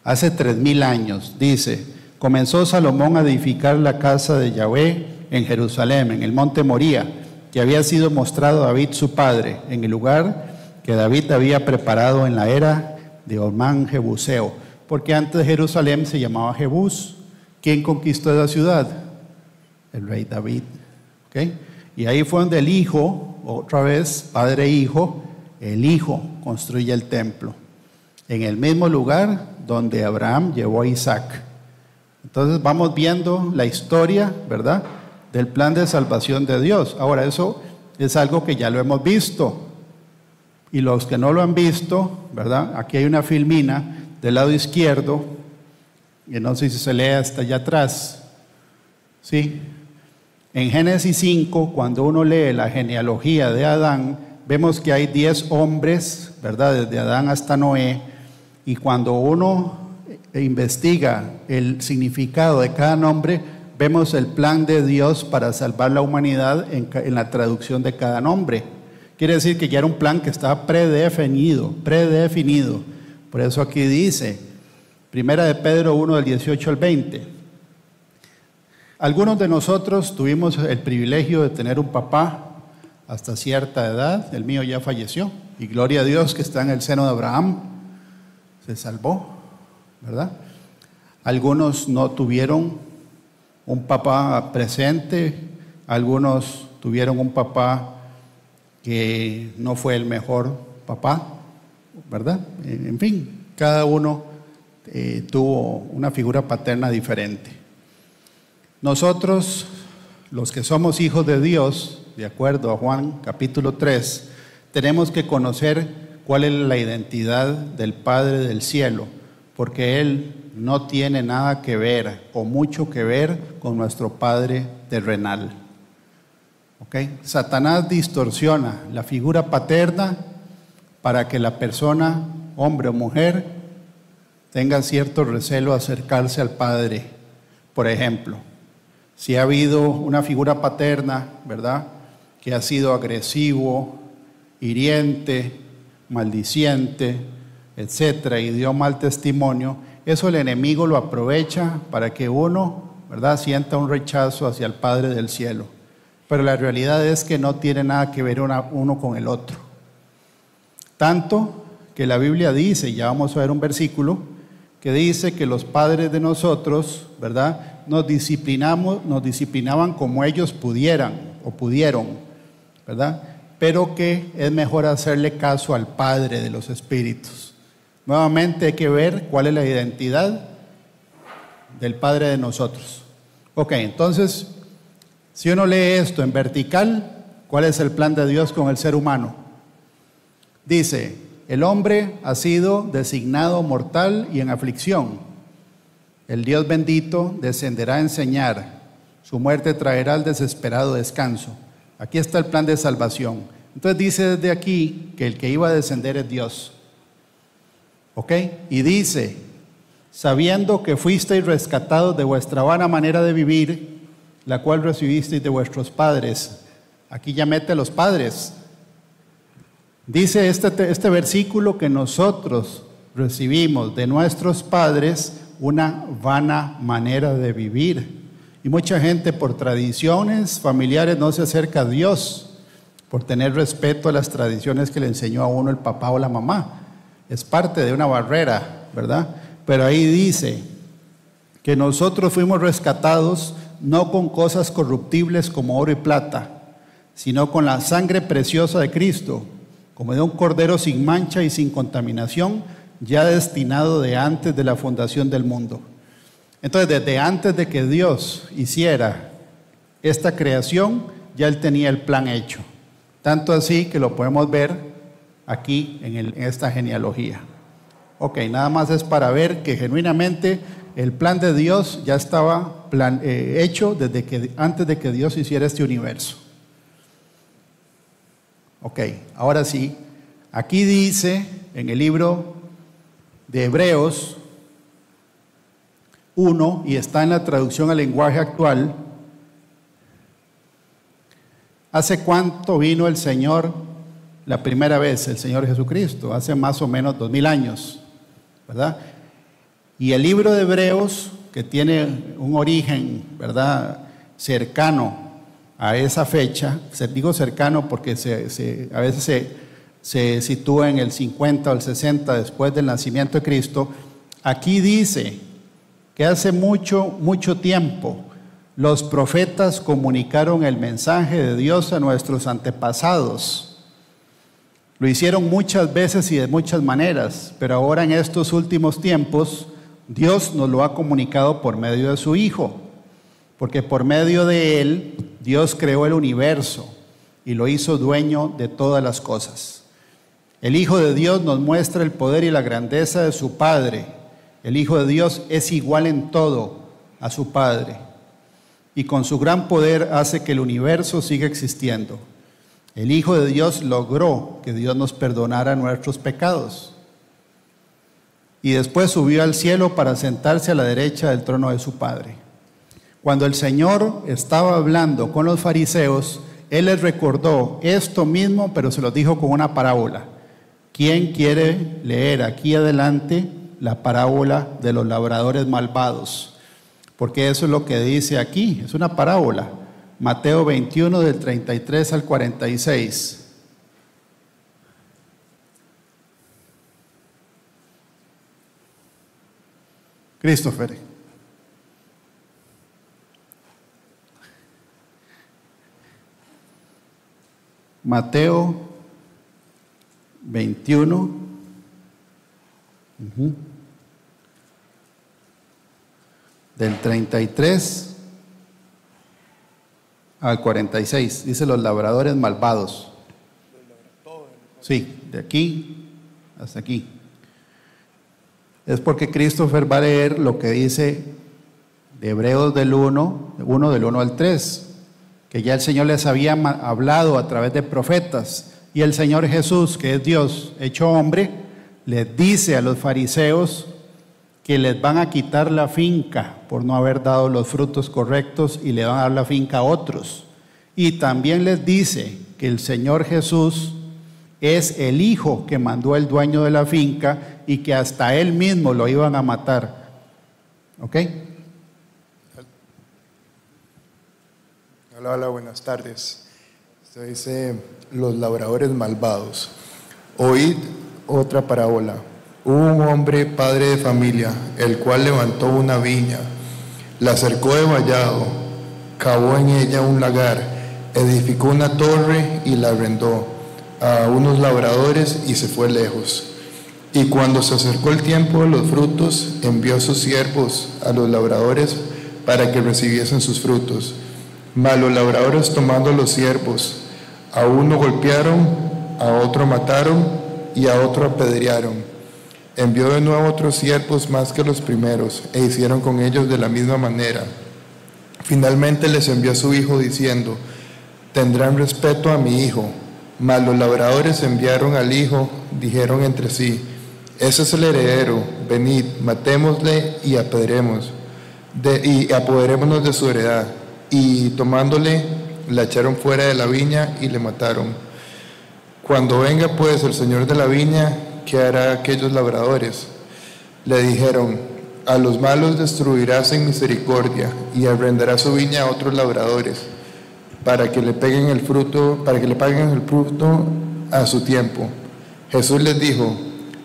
Hace 3000 años, dice, comenzó Salomón a edificar la casa de Yahvé en Jerusalén, en el monte Moría, que había sido mostrado a David su padre, en el lugar que David había preparado en la era de Ormán Jebuseo, porque antes de Jerusalén se llamaba Jebús. ¿Quién conquistó esa ciudad? El rey David. ¿Okay? Y ahí fue donde el hijo, otra vez, padre e hijo, el hijo construye el templo, en el mismo lugar donde Abraham llevó a Isaac. Entonces vamos viendo la historia, ¿verdad?, del plan de salvación de Dios. Ahora, eso es algo que ya lo hemos visto. Y los que no lo han visto, ¿verdad?, aquí hay una filmina del lado izquierdo, y no sé si se lee hasta allá atrás. ¿Sí? En Génesis 5, cuando uno lee la genealogía de Adán, vemos que hay 10 hombres, ¿verdad?, desde Adán hasta Noé, y cuando uno investiga el significado de cada nombre, vemos el plan de Dios para salvar la humanidad en la traducción de cada nombre. Quiere decir que ya era un plan que estaba predefinido. Por eso aquí dice, 1 de Pedro 1 del 18 al 20. Algunos de nosotros tuvimos el privilegio de tener un papá hasta cierta edad. El mío ya falleció y gloria a Dios que está en el seno de Abraham, se salvó, ¿verdad? Algunos no tuvieron un papá presente, algunos tuvieron un papá que no fue el mejor papá, ¿verdad? En fin, cada uno tuvo una figura paterna diferente. Nosotros, los que somos hijos de Dios, de acuerdo a Juan capítulo 3, tenemos que conocer cuál es la identidad del Padre del cielo, porque Él no tiene nada que ver o mucho que ver con nuestro Padre terrenal. ¿Okay? Satanás distorsiona la figura paterna para que la persona, hombre o mujer, tenga cierto recelo a acercarse al Padre. Por ejemplo, si ha habido una figura paterna, ¿verdad?, que ha sido agresivo, hiriente, maldiciente, etcétera, y dio mal testimonio, eso el enemigo lo aprovecha para que uno, ¿verdad?, sienta un rechazo hacia el Padre del cielo. Pero la realidad es que no tiene nada que ver uno con el otro. Tanto que la Biblia dice, ya vamos a ver un versículo, que dice que los padres de nosotros, ¿verdad?, nos disciplinaban como ellos pudieron, ¿verdad?, pero que es mejor hacerle caso al Padre de los Espíritus. Nuevamente hay que ver cuál es la identidad del Padre de nosotros. Ok, entonces, si uno lee esto en vertical, ¿cuál es el plan de Dios con el ser humano? Dice, el hombre ha sido designado mortal y en aflicción. El Dios bendito descenderá a enseñar. Su muerte traerá el desesperado descanso. Aquí está el plan de salvación. Entonces dice desde aquí que el que iba a descender es Dios. ¿Ok? Y dice, sabiendo que fuisteis rescatados de vuestra vana manera de vivir, la cual recibisteis de vuestros padres. Aquí ya mete a los padres. Dice este versículo que nosotros recibimos de nuestros padres una vana manera de vivir. Y mucha gente por tradiciones familiares no se acerca a Dios, por tener respeto a las tradiciones que le enseñó a uno el papá o la mamá. Es parte de una barrera, ¿verdad? Pero ahí dice que nosotros fuimos rescatados no con cosas corruptibles como oro y plata, sino con la sangre preciosa de Cristo, como de un cordero sin mancha y sin contaminación, ya destinado de antes de la fundación del mundo. Entonces, desde antes de que Dios hiciera esta creación, ya Él tenía el plan hecho. Tanto así que lo podemos ver aquí en esta genealogía. Ok, nada más es para ver que genuinamente el plan de Dios ya estaba hecho antes de que Dios hiciera este universo. Ok, ahora sí, aquí dice en el libro de Hebreos 1, y está en la traducción al lenguaje actual, ¿hace cuánto vino el Señor la primera vez, el Señor Jesucristo? Hace más o menos 2000 años, ¿verdad? Y el libro de Hebreos, que tiene un origen, ¿verdad?, cercano a esa fecha, digo cercano porque a veces se sitúa en el 50 o el 60 después del nacimiento de Cristo. Aquí dice que hace mucho tiempo los profetas comunicaron el mensaje de Dios a nuestros antepasados. Lo hicieron muchas veces y de muchas maneras, pero ahora en estos últimos tiempos Dios nos lo ha comunicado por medio de su Hijo, porque por medio de Él Dios creó el universo y lo hizo dueño de todas las cosas. El Hijo de Dios nos muestra el poder y la grandeza de su Padre. El Hijo de Dios es igual en todo a su Padre y con su gran poder hace que el universo siga existiendo. El Hijo de Dios logró que Dios nos perdonara nuestros pecados y después subió al cielo para sentarse a la derecha del trono de su Padre. Cuando el Señor estaba hablando con los fariseos, Él les recordó esto mismo, pero se lo dijo con una parábola. ¿Quién quiere leer aquí adelante la parábola de los labradores malvados? Porque eso es lo que dice aquí, es una parábola. Mateo 21 del 33 al 46. Christopher. Mateo 21. Del 33 al 46. Dice los labradores malvados. Sí, de aquí hasta aquí. Es porque Christopher va a leer lo que dice de Hebreos del 1 del 1 al 3, que ya el Señor les había hablado a través de profetas, y el Señor Jesús, que es Dios hecho hombre, les dice a los fariseos que les van a quitar la finca por no haber dado los frutos correctos y le van a dar la finca a otros. Y también les dice que el Señor Jesús es el hijo que mandó el dueño de la finca y que hasta él mismo lo iban a matar. ¿Ok? Hola, buenas tardes. Esto dice los labradores malvados. Oíd otra parábola. Hubo un hombre, padre de familia, el cual levantó una viña, la cercó de vallado, cavó en ella un lagar, edificó una torre y la arrendó a unos labradores y se fue lejos. Y cuando se acercó el tiempo de los frutos, envió a sus siervos a los labradores para que recibiesen sus frutos. Mas los labradores, tomando a los siervos, a uno golpearon, a otro mataron y a otro apedrearon. Envió de nuevo otros siervos más que los primeros, e hicieron con ellos de la misma manera. Finalmente les envió a su hijo diciendo: tendrán respeto a mi hijo. Mas los labradores enviaron al hijo, dijeron entre sí: ese es el heredero, venid, matémosle y apoderémonos de su heredad. Y tomándole, la echaron fuera de la viña y le mataron. Cuando venga pues el señor de la viña, ¿qué hará aquellos labradores? Le dijeron: a los malos destruirás en misericordia y arrendará su viña a otros labradores, para que le paguen el fruto a su tiempo. Jesús les dijo: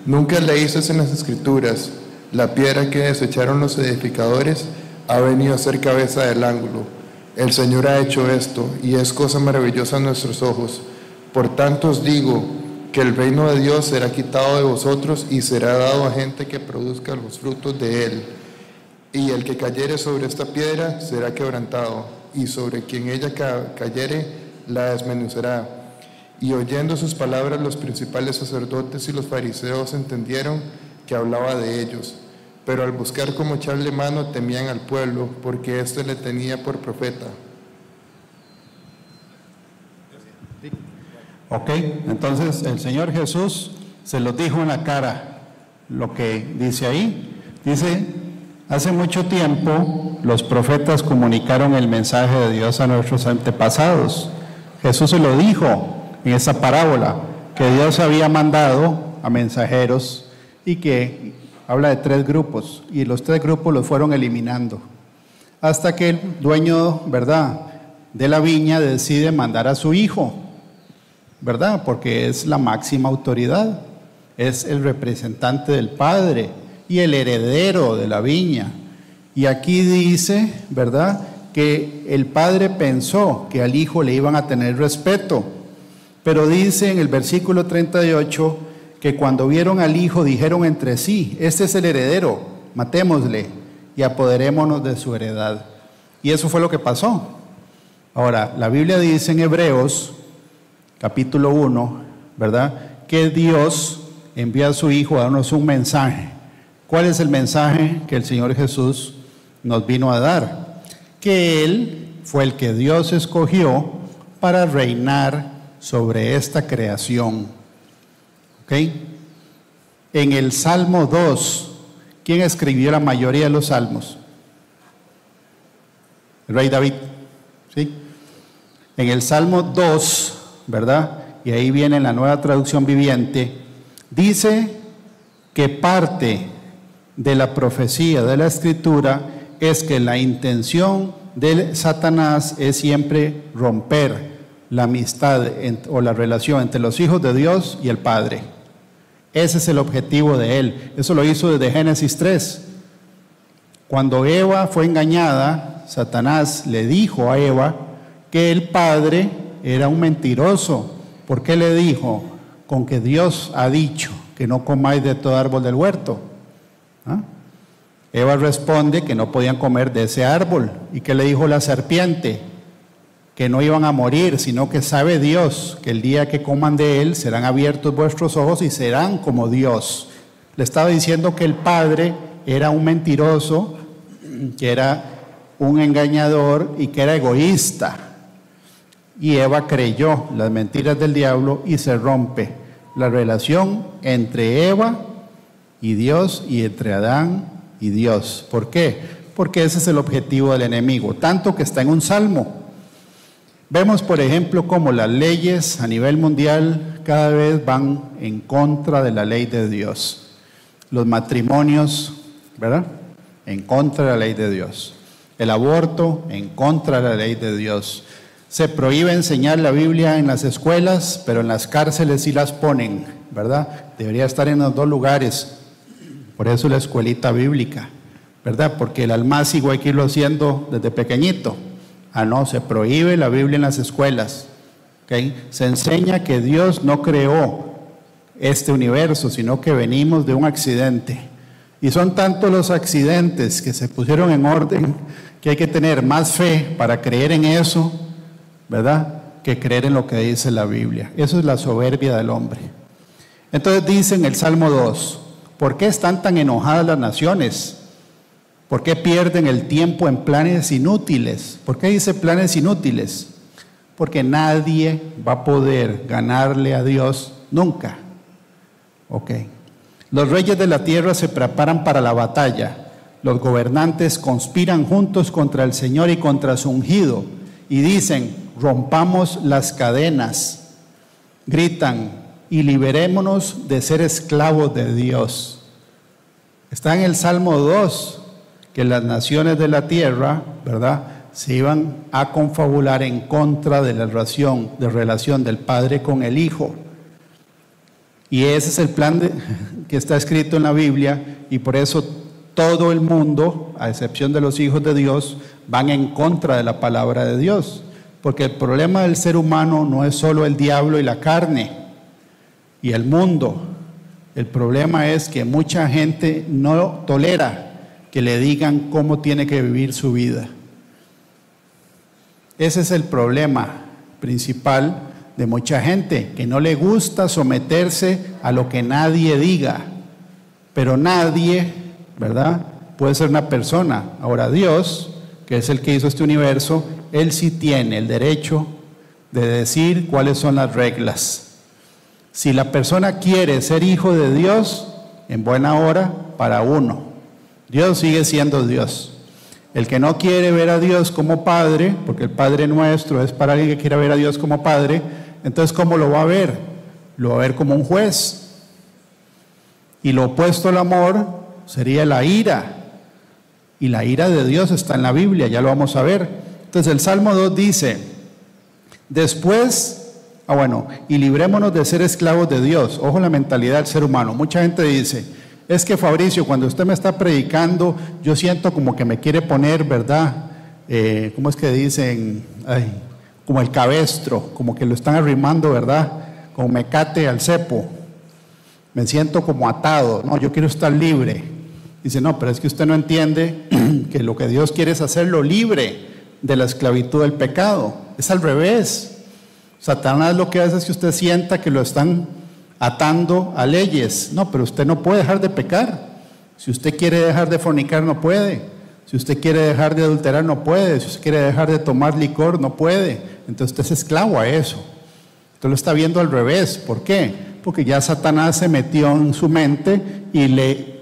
¿nunca leísteis en las Escrituras: la piedra que desecharon los edificadores ha venido a ser cabeza del ángulo? El Señor ha hecho esto, y es cosa maravillosa a nuestros ojos. Por tanto os digo que el reino de Dios será quitado de vosotros y será dado a gente que produzca los frutos de él. Y el que cayere sobre esta piedra será quebrantado, y sobre quien ella cayere la desmenuzará. Y oyendo sus palabras, los principales sacerdotes y los fariseos entendieron que hablaba de ellos. Pero al buscar cómo echarle mano, temían al pueblo, porque éste le tenía por profeta. Ok, entonces el Señor Jesús se los dijo en la cara lo que dice ahí. Dice: hace mucho tiempo los profetas comunicaron el mensaje de Dios a nuestros antepasados. Jesús se lo dijo en esa parábola, que Dios había mandado a mensajeros y que habla de 3 grupos, y los 3 grupos los fueron eliminando, hasta que el dueño, ¿verdad?, de la viña decide mandar a su hijo, ¿verdad?, porque es la máxima autoridad, es el representante del padre y el heredero de la viña. Y aquí dice, ¿verdad?, que el padre pensó que al hijo le iban a tener respeto, pero dice en el versículo 38 que cuando vieron al hijo dijeron entre sí: este es el heredero, matémosle y apoderémonos de su heredad. Y eso fue lo que pasó. Ahora, la Biblia dice en Hebreos capítulo 1, ¿verdad?, que Dios envía a su hijo a darnos un mensaje. ¿Cuál es el mensaje que el Señor Jesús nos vino a dar? Que Él fue el que Dios escogió para reinar sobre esta creación. ¿Ok? En el Salmo 2, ¿quién escribió la mayoría de los salmos? El rey David, ¿sí? En el Salmo 2, ¿verdad? Y ahí viene la Nueva Traducción Viviente, dice que parte de la profecía de la Escritura es que la intención de Satanás es siempre romper la amistad o la relación entre los hijos de Dios y el Padre. Ese es el objetivo de él. Eso lo hizo desde Génesis 3. Cuando Eva fue engañada, Satanás le dijo a Eva que el Padre era un mentiroso. ¿Por qué le dijo? Con que Dios ha dicho que no comáis de todo árbol del huerto. ¿Ah? Eva responde que no podían comer de ese árbol. ¿Y qué le dijo la serpiente? Que no iban a morir, sino que sabe Dios que el día que coman de él serán abiertos vuestros ojos y serán como Dios. Le estaba diciendo que el Padre era un mentiroso, que era un engañador y que era egoísta. Y Eva creyó las mentiras del diablo y se rompe la relación entre Eva y Dios y entre Adán y Dios. ¿Por qué? Porque ese es el objetivo del enemigo, tanto que está en un salmo. Vemos, por ejemplo, cómo las leyes a nivel mundial cada vez van en contra de la ley de Dios. Los matrimonios, ¿verdad?, en contra de la ley de Dios. El aborto, en contra de la ley de Dios. Se prohíbe enseñar la Biblia en las escuelas, pero en las cárceles sí las ponen, ¿verdad? Debería estar en los dos lugares. Por eso la escuelita bíblica, ¿verdad? Porque el almácigo hay que irlo haciendo desde pequeñito. Ah, no, se prohíbe la Biblia en las escuelas. ¿Okay? Se enseña que Dios no creó este universo, sino que venimos de un accidente. Y son tantos los accidentes que se pusieron en orden que hay que tener más fe para creer en eso, ¿verdad?, que creer en lo que dice la Biblia. Eso es la soberbia del hombre. Entonces dice en el Salmo 2, ¿por qué están tan enojadas las naciones? ¿Por qué pierden el tiempo en planes inútiles? ¿Por qué dice planes inútiles? Porque nadie va a poder ganarle a Dios nunca. Ok. Los reyes de la tierra se preparan para la batalla. Los gobernantes conspiran juntos contra el Señor y contra su ungido. Y dicen, rompamos las cadenas. Gritan, y liberémonos de ser esclavos de Dios. Está en el Salmo 2. Que las naciones de la tierra, ¿verdad?, se iban a confabular en contra de la relación del Padre con el Hijo. Y ese es el plan que está escrito en la Biblia, y por eso todo el mundo, a excepción de los hijos de Dios, van en contra de la palabra de Dios. Porque el problema del ser humano no es solo el diablo y la carne y el mundo. El problema es que mucha gente no tolera que le digan cómo tiene que vivir su vida. Ese es el problema principal de mucha gente, que no le gusta someterse a lo que nadie diga. Pero nadie, ¿verdad?, puede ser una persona. Ahora Dios, que es el que hizo este universo, Él sí tiene el derecho de decir cuáles son las reglas. Si la persona quiere ser hijo de Dios, en buena hora para uno. Dios sigue siendo Dios. El que no quiere ver a Dios como Padre, porque el Padre nuestro es para alguien que quiera ver a Dios como Padre, entonces ¿cómo lo va a ver? Lo va a ver como un juez. Y lo opuesto al amor sería la ira. Y la ira de Dios está en la Biblia, ya lo vamos a ver. Entonces el Salmo 2 dice, después, y librémonos de ser esclavos de Dios. Ojo la mentalidad del ser humano. Mucha gente dice, es que Fabricio, cuando usted me está predicando, yo siento como que me quiere poner, ¿verdad? ¿Cómo es que dicen? Como el cabestro, como que lo están arrimando, ¿verdad? Como mecate al cepo. Me siento como atado. No, yo quiero estar libre. Dice, no, pero es que usted no entiende que lo que Dios quiere es hacerlo libre de la esclavitud del pecado. Es al revés. Satanás lo que hace es que usted sienta que lo están atando a leyes. No, pero usted no puede dejar de pecar. Si usted quiere dejar de fornicar, no puede. Si usted quiere dejar de adulterar, no puede. Si usted quiere dejar de tomar licor, no puede. Entonces usted es esclavo a eso. Usted lo está viendo al revés. ¿Por qué? Porque ya Satanás se metió en su mente y le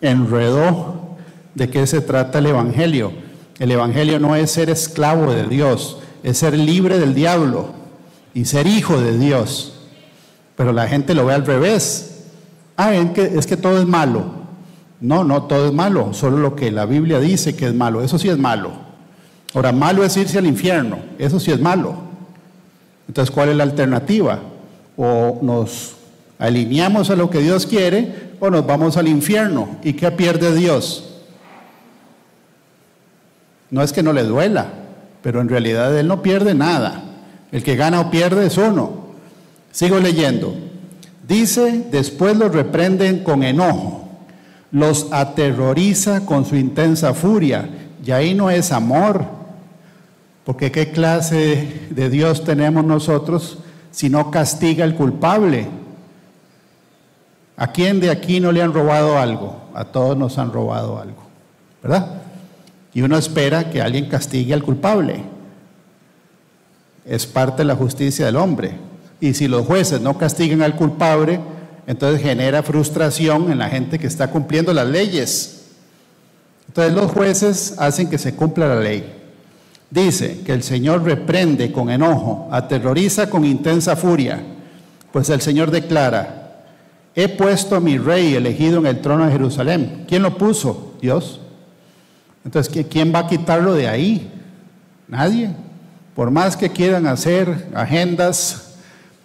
enredó de qué se trata el Evangelio. El Evangelio no es ser esclavo de Dios. es ser libre del diablo y ser hijo de Dios. Pero la gente lo ve al revés. Es que todo es malo. No, no todo es malo, solo lo que la Biblia dice que es malo, eso sí es malo. Ahora, malo es irse al infierno, eso sí es malo. Entonces, ¿cuál es la alternativa? O nos alineamos a lo que Dios quiere, o nos vamos al infierno. ¿Y qué pierde Dios? No es que no le duela, pero en realidad Él no pierde nada. El que gana o pierde es uno. Sigo leyendo. Dice, después los reprenden con enojo, los aterroriza con su intensa furia. Y ahí no es amor, porque ¿qué clase de Dios tenemos nosotros si no castiga al culpable? ¿A quién de aquí no le han robado algo? A todos nos han robado algo, ¿verdad? Y uno espera que alguien castigue al culpable. Es parte de la justicia del hombre. Y si los jueces no castigan al culpable, entonces genera frustración en la gente que está cumpliendo las leyes. Entonces los jueces hacen que se cumpla la ley. Dice que el Señor reprende con enojo, aterroriza con intensa furia. Pues el Señor declara, he puesto a mi rey elegido en el trono de Jerusalén. ¿Quién lo puso? Dios. Entonces, ¿quién va a quitarlo de ahí? Nadie. Por más que quieran hacer agendas,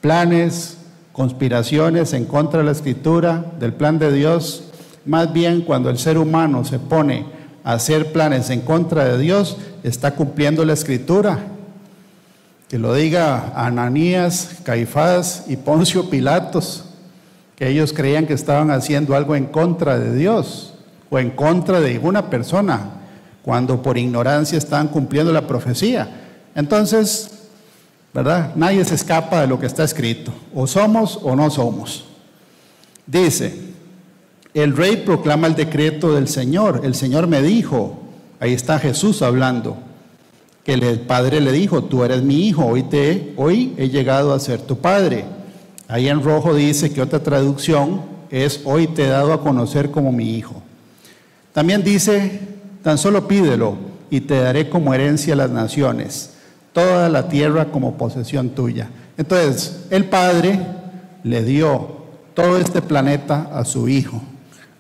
planes, conspiraciones en contra de la Escritura, del plan de Dios, más bien cuando el ser humano se pone a hacer planes en contra de Dios, está cumpliendo la Escritura. Que lo diga Ananías, Caifás y Poncio Pilatos, que ellos creían que estaban haciendo algo en contra de Dios o en contra de una persona, cuando por ignorancia estaban cumpliendo la profecía. Entonces, ¿verdad? Nadie se escapa de lo que está escrito. O somos o no somos. Dice, el rey proclama el decreto del Señor. El Señor me dijo, ahí está Jesús hablando, que el Padre le dijo, tú eres mi hijo, hoy he llegado a ser tu Padre. Ahí en rojo dice que otra traducción es, hoy te he dado a conocer como mi hijo. También dice, tan solo pídelo y te daré como herencia a las naciones, toda la tierra como posesión tuya. Entonces, el Padre le dio todo este planeta a su Hijo.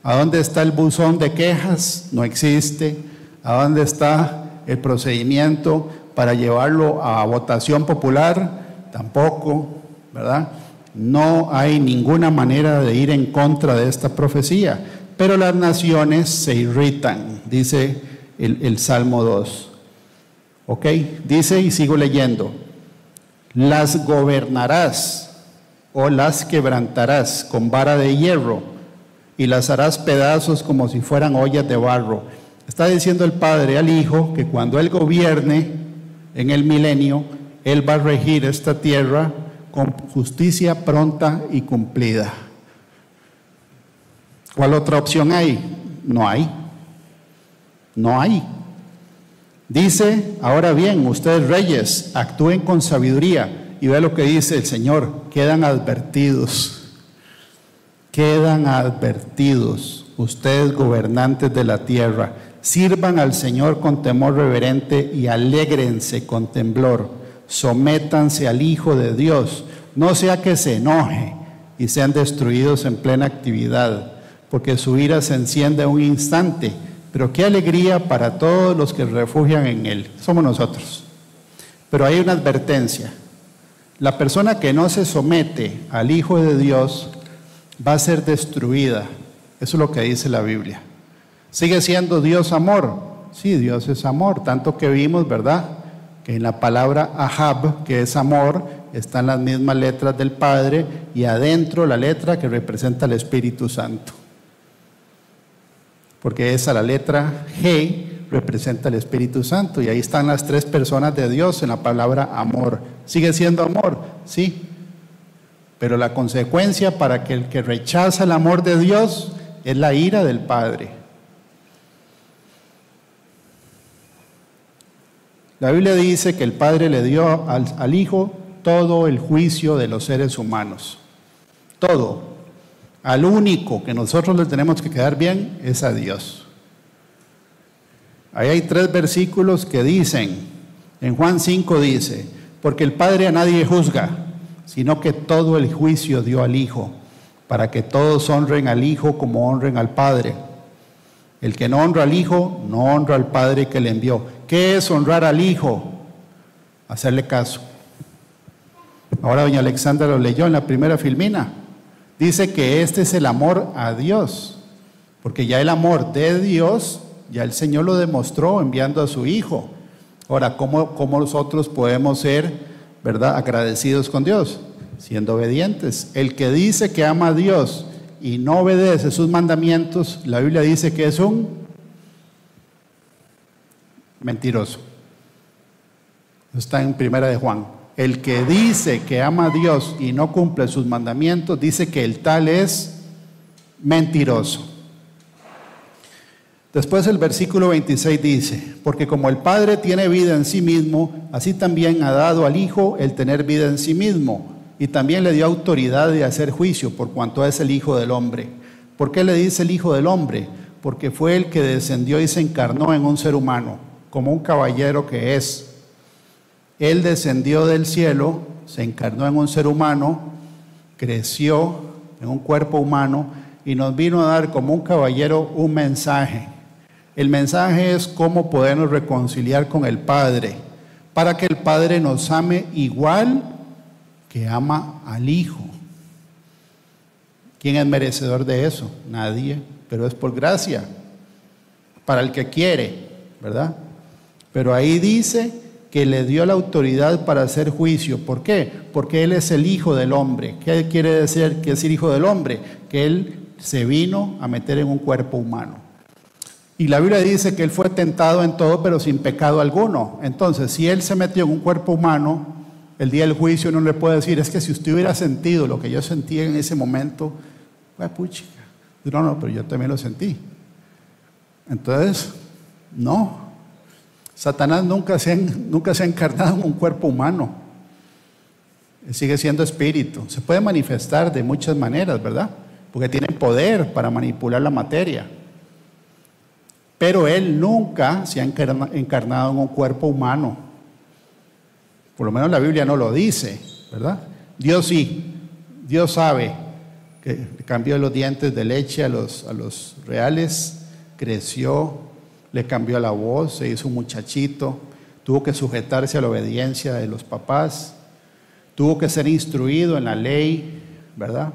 ¿A dónde está el buzón de quejas? No existe. ¿A dónde está el procedimiento para llevarlo a votación popular? Tampoco, ¿verdad? No hay ninguna manera de ir en contra de esta profecía. Pero las naciones se irritan, dice el Salmo 2. ¿Ok? Dice, y sigo leyendo, las gobernarás o las quebrantarás con vara de hierro y las harás pedazos como si fueran ollas de barro. Está diciendo el Padre al Hijo que cuando Él gobierne en el milenio, Él va a regir esta tierra con justicia pronta y cumplida. ¿Cuál otra opción hay? No hay. No hay. Dice, ahora bien, ustedes reyes, actúen con sabiduría. Y ve lo que dice el Señor, quedan advertidos. Quedan advertidos, ustedes gobernantes de la tierra. Sirvan al Señor con temor reverente y alégrense con temblor. Sométanse al Hijo de Dios, no sea que se enoje y sean destruidos en plena actividad, porque su ira se enciende un instante. Pero qué alegría para todos los que refugian en Él. Somos nosotros. Pero hay una advertencia. La persona que no se somete al Hijo de Dios va a ser destruida. Eso es lo que dice la Biblia. ¿Sigue siendo Dios amor? Sí, Dios es amor. Tanto que vimos, ¿verdad? Que en la palabra Ahab, que es amor, están las mismas letras del Padre y adentro la letra que representa el Espíritu Santo. Porque esa, la letra G, representa el Espíritu Santo. Y ahí están las tres personas de Dios en la palabra amor. ¿Sigue siendo amor? Sí. Pero la consecuencia para que el que rechaza el amor de Dios es la ira del Padre. La Biblia dice que el Padre le dio al Hijo todo el juicio de los seres humanos. Todo. Al único que nosotros le tenemos que quedar bien es a Dios. Ahí hay 3 versículos que dicen, En Juan 5 dice, porque el Padre a nadie juzga, sino que todo el juicio dio al Hijo, para que todos honren al Hijo como honren al Padre. El que no honra al Hijo, no honra al Padre que le envió. ¿Qué es honrar al Hijo? Hacerle caso. Ahora doña Alexandra lo leyó en la primera filmina. Dice que este es el amor a Dios, porque ya el amor de Dios, ya el Señor lo demostró enviando a su Hijo. Ahora, ¿cómo nosotros podemos ser, verdad, agradecidos con Dios? Siendo obedientes. El que dice que ama a Dios y no obedece sus mandamientos, la Biblia dice que es un mentiroso. Está en primera de Juan. El que dice que ama a Dios y no cumple sus mandamientos, dice que el tal es mentiroso. Después el versículo 26 dice, porque como el Padre tiene vida en sí mismo, así también ha dado al Hijo el tener vida en sí mismo, y también le dio autoridad de hacer juicio, por cuanto es el Hijo del Hombre. ¿Por qué le dice el Hijo del Hombre? Porque fue el que descendió y se encarnó en un ser humano, como un caballero que es. Él descendió del cielo, se encarnó en un ser humano, creció en un cuerpo humano y nos vino a dar como un caballero un mensaje. El mensaje es cómo podernos reconciliar con el Padre, para que el Padre nos ame igual que ama al Hijo. ¿Quién es merecedor de eso? Nadie, pero es por gracia, para el que quiere, ¿verdad? Pero ahí dice que le dio la autoridad para hacer juicio. ¿Por qué? Porque Él es el Hijo del Hombre. ¿Qué quiere decir que es el Hijo del Hombre? Que Él se vino a meter en un cuerpo humano. Y la Biblia dice que Él fue tentado en todo, pero sin pecado alguno. Entonces, si Él se metió en un cuerpo humano, el día del juicio no le puede decir, es que si usted hubiera sentido lo que yo sentía en ese momento, pues puchica. No, pero yo también lo sentí. Entonces, no. Satanás nunca se ha encarnado en un cuerpo humano. Él sigue siendo espíritu. Se puede manifestar de muchas maneras, ¿verdad? Porque tiene poder para manipular la materia. Pero Él nunca se ha encarnado en un cuerpo humano. Por lo menos la Biblia no lo dice, ¿verdad? Dios sí. Dios sabe que cambió los dientes de leche a los reales, creció, le cambió la voz, se hizo un muchachito, tuvo que sujetarse a la obediencia de los papás, tuvo que ser instruido en la ley, ¿verdad?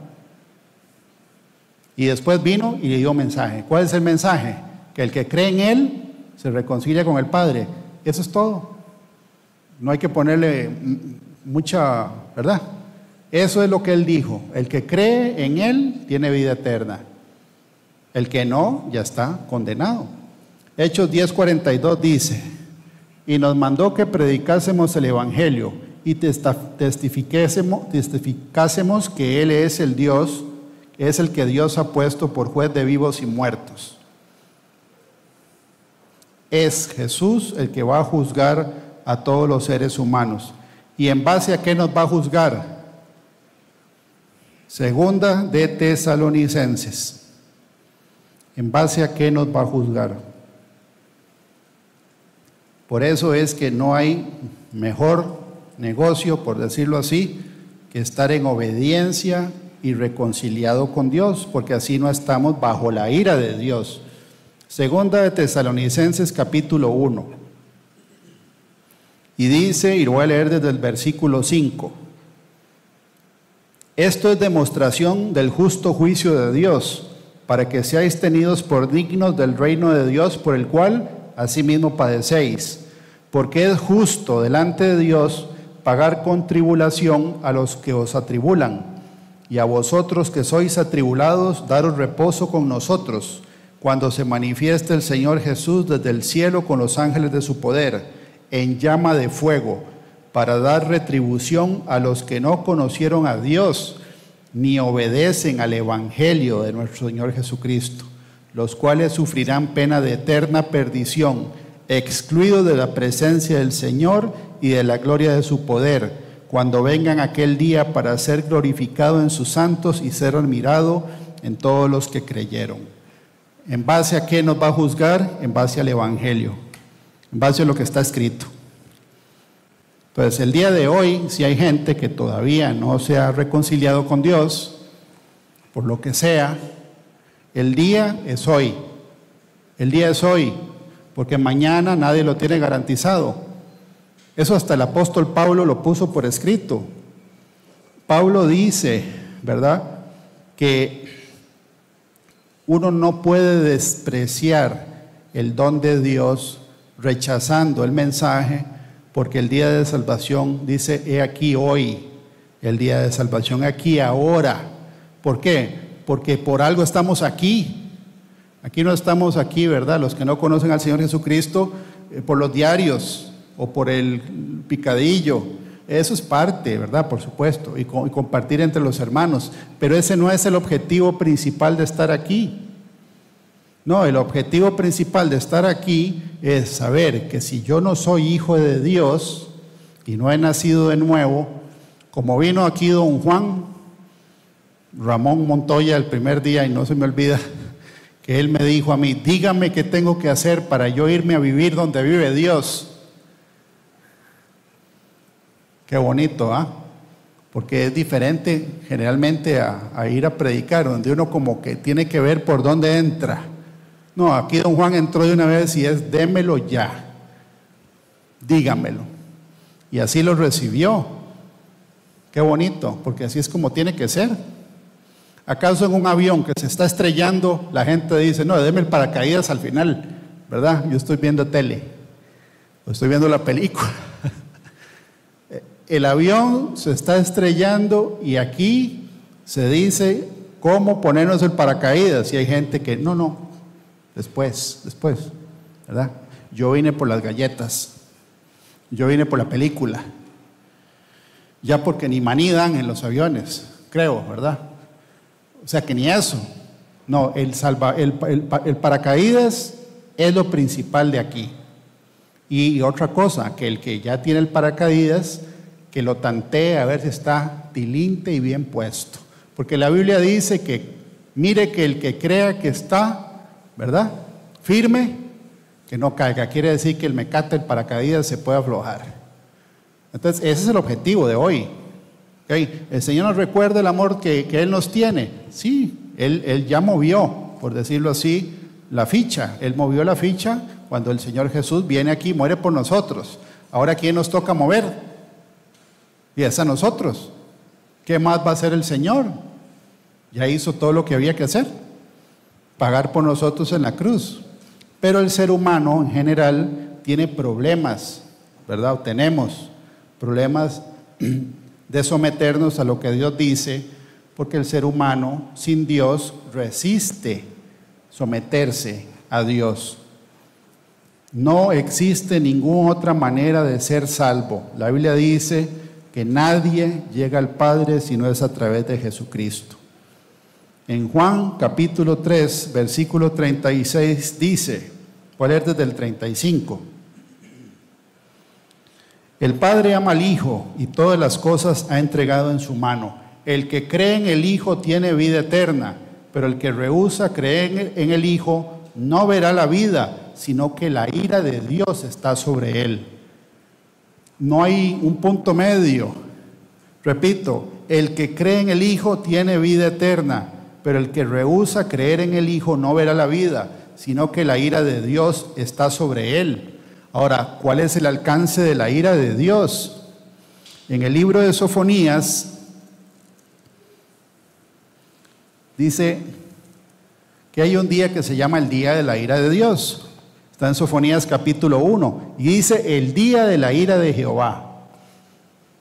Y después vino y le dio mensaje. ¿Cuál es el mensaje? Que el que cree en Él se reconcilia con el Padre. Eso es todo. No hay que ponerle mucha, ¿verdad? Eso es lo que Él dijo. El que cree en Él tiene vida eterna. El que no, ya está condenado. Hechos 10:42 dice, y nos mandó que predicásemos el Evangelio y testificásemos que Él es el Dios, es el que Dios ha puesto por juez de vivos y muertos. Es Jesús el que va a juzgar a todos los seres humanos. ¿Y en base a qué nos va a juzgar? Segunda de Tesalonicenses. ¿En base a qué nos va a juzgar? Por eso es que no hay mejor negocio, por decirlo así, que estar en obediencia y reconciliado con Dios, porque así no estamos bajo la ira de Dios. Segunda de Tesalonicenses capítulo 1. Y dice, y lo voy a leer desde el versículo 5. Esto es demostración del justo juicio de Dios, para que seáis tenidos por dignos del reino de Dios, por el cual asimismo padecéis, porque es justo delante de Dios pagar con tribulación a los que os atribulan, y a vosotros que sois atribulados, daros reposo con nosotros, cuando se manifieste el Señor Jesús desde el cielo con los ángeles de su poder, en llama de fuego, para dar retribución a los que no conocieron a Dios, ni obedecen al Evangelio de nuestro Señor Jesucristo, los cuales sufrirán pena de eterna perdición, excluidos de la presencia del Señor y de la gloria de su poder, cuando vengan aquel día para ser glorificado en sus santos y ser admirado en todos los que creyeron. ¿En base a qué nos va a juzgar? En base al Evangelio, en base a lo que está escrito. Entonces, el día de hoy, si hay gente que todavía no se ha reconciliado con Dios, por lo que sea, el día es hoy. El día es hoy, porque mañana nadie lo tiene garantizado. Eso hasta el apóstol Pablo lo puso por escrito. Pablo dice, ¿verdad?, que uno no puede despreciar el don de Dios rechazando el mensaje, porque el día de salvación dice, he aquí hoy, el día de salvación, aquí ahora. ¿Por qué? Porque por algo estamos aquí. Aquí no estamos aquí, ¿verdad? Los que no conocen al Señor Jesucristo, por los diarios o por el picadillo. Eso es parte, ¿verdad? Por supuesto, y compartir entre los hermanos. Pero ese no es el objetivo principal de estar aquí. No, el objetivo principal de estar aquí es saber que si yo no soy hijo de Dios y no he nacido de nuevo, como vino aquí don Juan Ramón Montoya el primer día, y no se me olvida que él me dijo a mí, dígame qué tengo que hacer para yo irme a vivir donde vive Dios. Qué bonito, ¿ah? Porque es diferente generalmente a ir a predicar, donde uno como que tiene que ver por dónde entra. No, aquí don Juan entró de una vez y es, démelo ya, dígamelo. Y así lo recibió. Qué bonito, porque así es como tiene que ser. ¿Acaso en un avión que se está estrellando, la gente dice, no, déme el paracaídas al final, ¿verdad? Yo estoy viendo tele, o estoy viendo la película. El avión se está estrellando y aquí se dice cómo ponernos el paracaídas. Y hay gente que, no, después, ¿verdad? Yo vine por las galletas, yo vine por la película, ya porque ni maní dan en los aviones, creo, ¿verdad? O sea que ni eso. No, el paracaídas es lo principal de aquí. Y otra cosa, que el que ya tiene el paracaídas, que lo tantee a ver si está tilinte y bien puesto. Porque la Biblia dice que mire que el que crea que está, ¿verdad?, firme, que no caiga. Quiere decir que el mecate, el paracaídas, se puede aflojar. Entonces, ese es el objetivo de hoy. ¿Okay? El Señor nos recuerda el amor que Él nos tiene. Sí, Él ya movió, por decirlo así, la ficha. Él movió la ficha cuando el Señor Jesús viene aquí, muere por nosotros. Ahora, ¿quién nos toca mover? Y es a nosotros. ¿Qué más va a hacer el Señor? Ya hizo todo lo que había que hacer, pagar por nosotros en la cruz. Pero el ser humano en general tiene problemas, ¿verdad? Tenemos problemas de someternos a lo que Dios dice, porque el ser humano sin Dios resiste someterse a Dios. No existe ninguna otra manera de ser salvo. La Biblia dice que nadie llega al Padre si no es a través de Jesucristo. En Juan capítulo 3, versículo 36 dice, voy a leer desde el 35. El Padre ama al Hijo y todas las cosas ha entregado en su mano. El que cree en el Hijo tiene vida eterna, pero el que rehúsa creer en el Hijo no verá la vida, sino que la ira de Dios está sobre él. No hay un punto medio. Repito, el que cree en el Hijo tiene vida eterna, pero el que rehúsa creer en el Hijo no verá la vida, sino que la ira de Dios está sobre él. Ahora, ¿cuál es el alcance de la ira de Dios? En el libro de Sofonías dice que hay un día que se llama el día de la ira de Dios. Está en Sofonías capítulo 1 y dice el día de la ira de Jehová.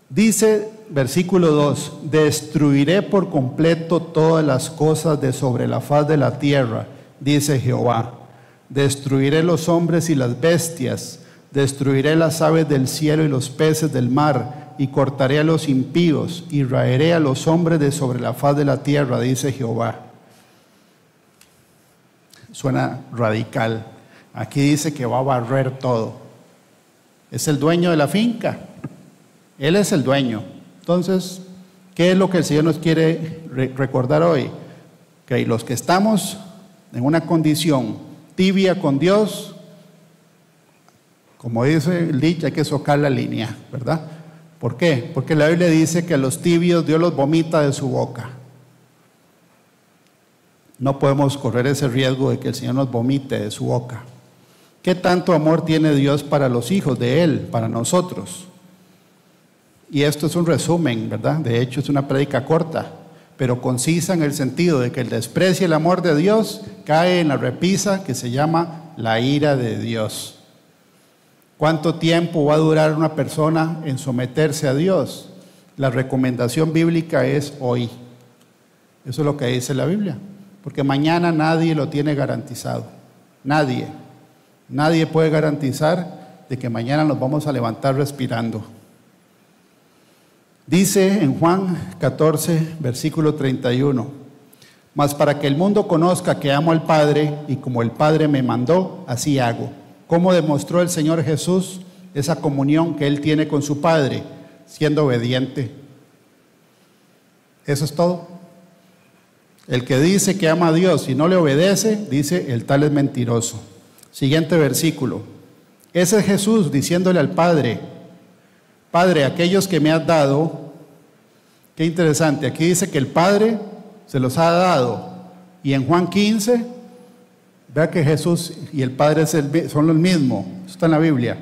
Dice versículo 2, destruiré por completo todas las cosas de sobre la faz de la tierra, dice Jehová. Destruiré los hombres y las bestias, destruiré las aves del cielo y los peces del mar, y cortaré a los impíos, y raeré a los hombres de sobre la faz de la tierra, dice Jehová. Suena radical. Aquí dice que va a barrer todo. Es el dueño de la finca. Él es el dueño. Entonces, ¿qué es lo que el Señor nos quiere recordar hoy? Que los que estamos en una condición tibia con Dios, como dice el dicho, hay que socar la línea, ¿verdad? ¿Por qué? Porque la Biblia dice que a los tibios Dios los vomita de su boca. No podemos correr ese riesgo de que el Señor nos vomite de su boca. ¿Qué tanto amor tiene Dios para los hijos de Él, para nosotros? Y esto es un resumen, ¿verdad? De hecho, es una prédica corta, pero concisa en el sentido de que el desprecio y el amor de Dios cae en la repisa que se llama la ira de Dios. ¿Cuánto tiempo va a durar una persona en someterse a Dios? La recomendación bíblica es hoy. Eso es lo que dice la Biblia. Porque mañana nadie lo tiene garantizado. Nadie. Nadie puede garantizar de que mañana nos vamos a levantar respirando. Dice en Juan 14, versículo 31, mas para que el mundo conozca que amo al Padre y como el Padre me mandó, así hago. ¿Cómo demostró el Señor Jesús esa comunión que Él tiene con su Padre? Siendo obediente. Eso es todo. El que dice que ama a Dios y no le obedece, dice, el tal es mentiroso. Siguiente versículo. Ese es Jesús diciéndole al Padre, Padre, aquellos que me has dado, qué interesante, aquí dice que el Padre se los ha dado. Y en Juan 15, vea que Jesús y el Padre son los mismos. Eso está en la Biblia.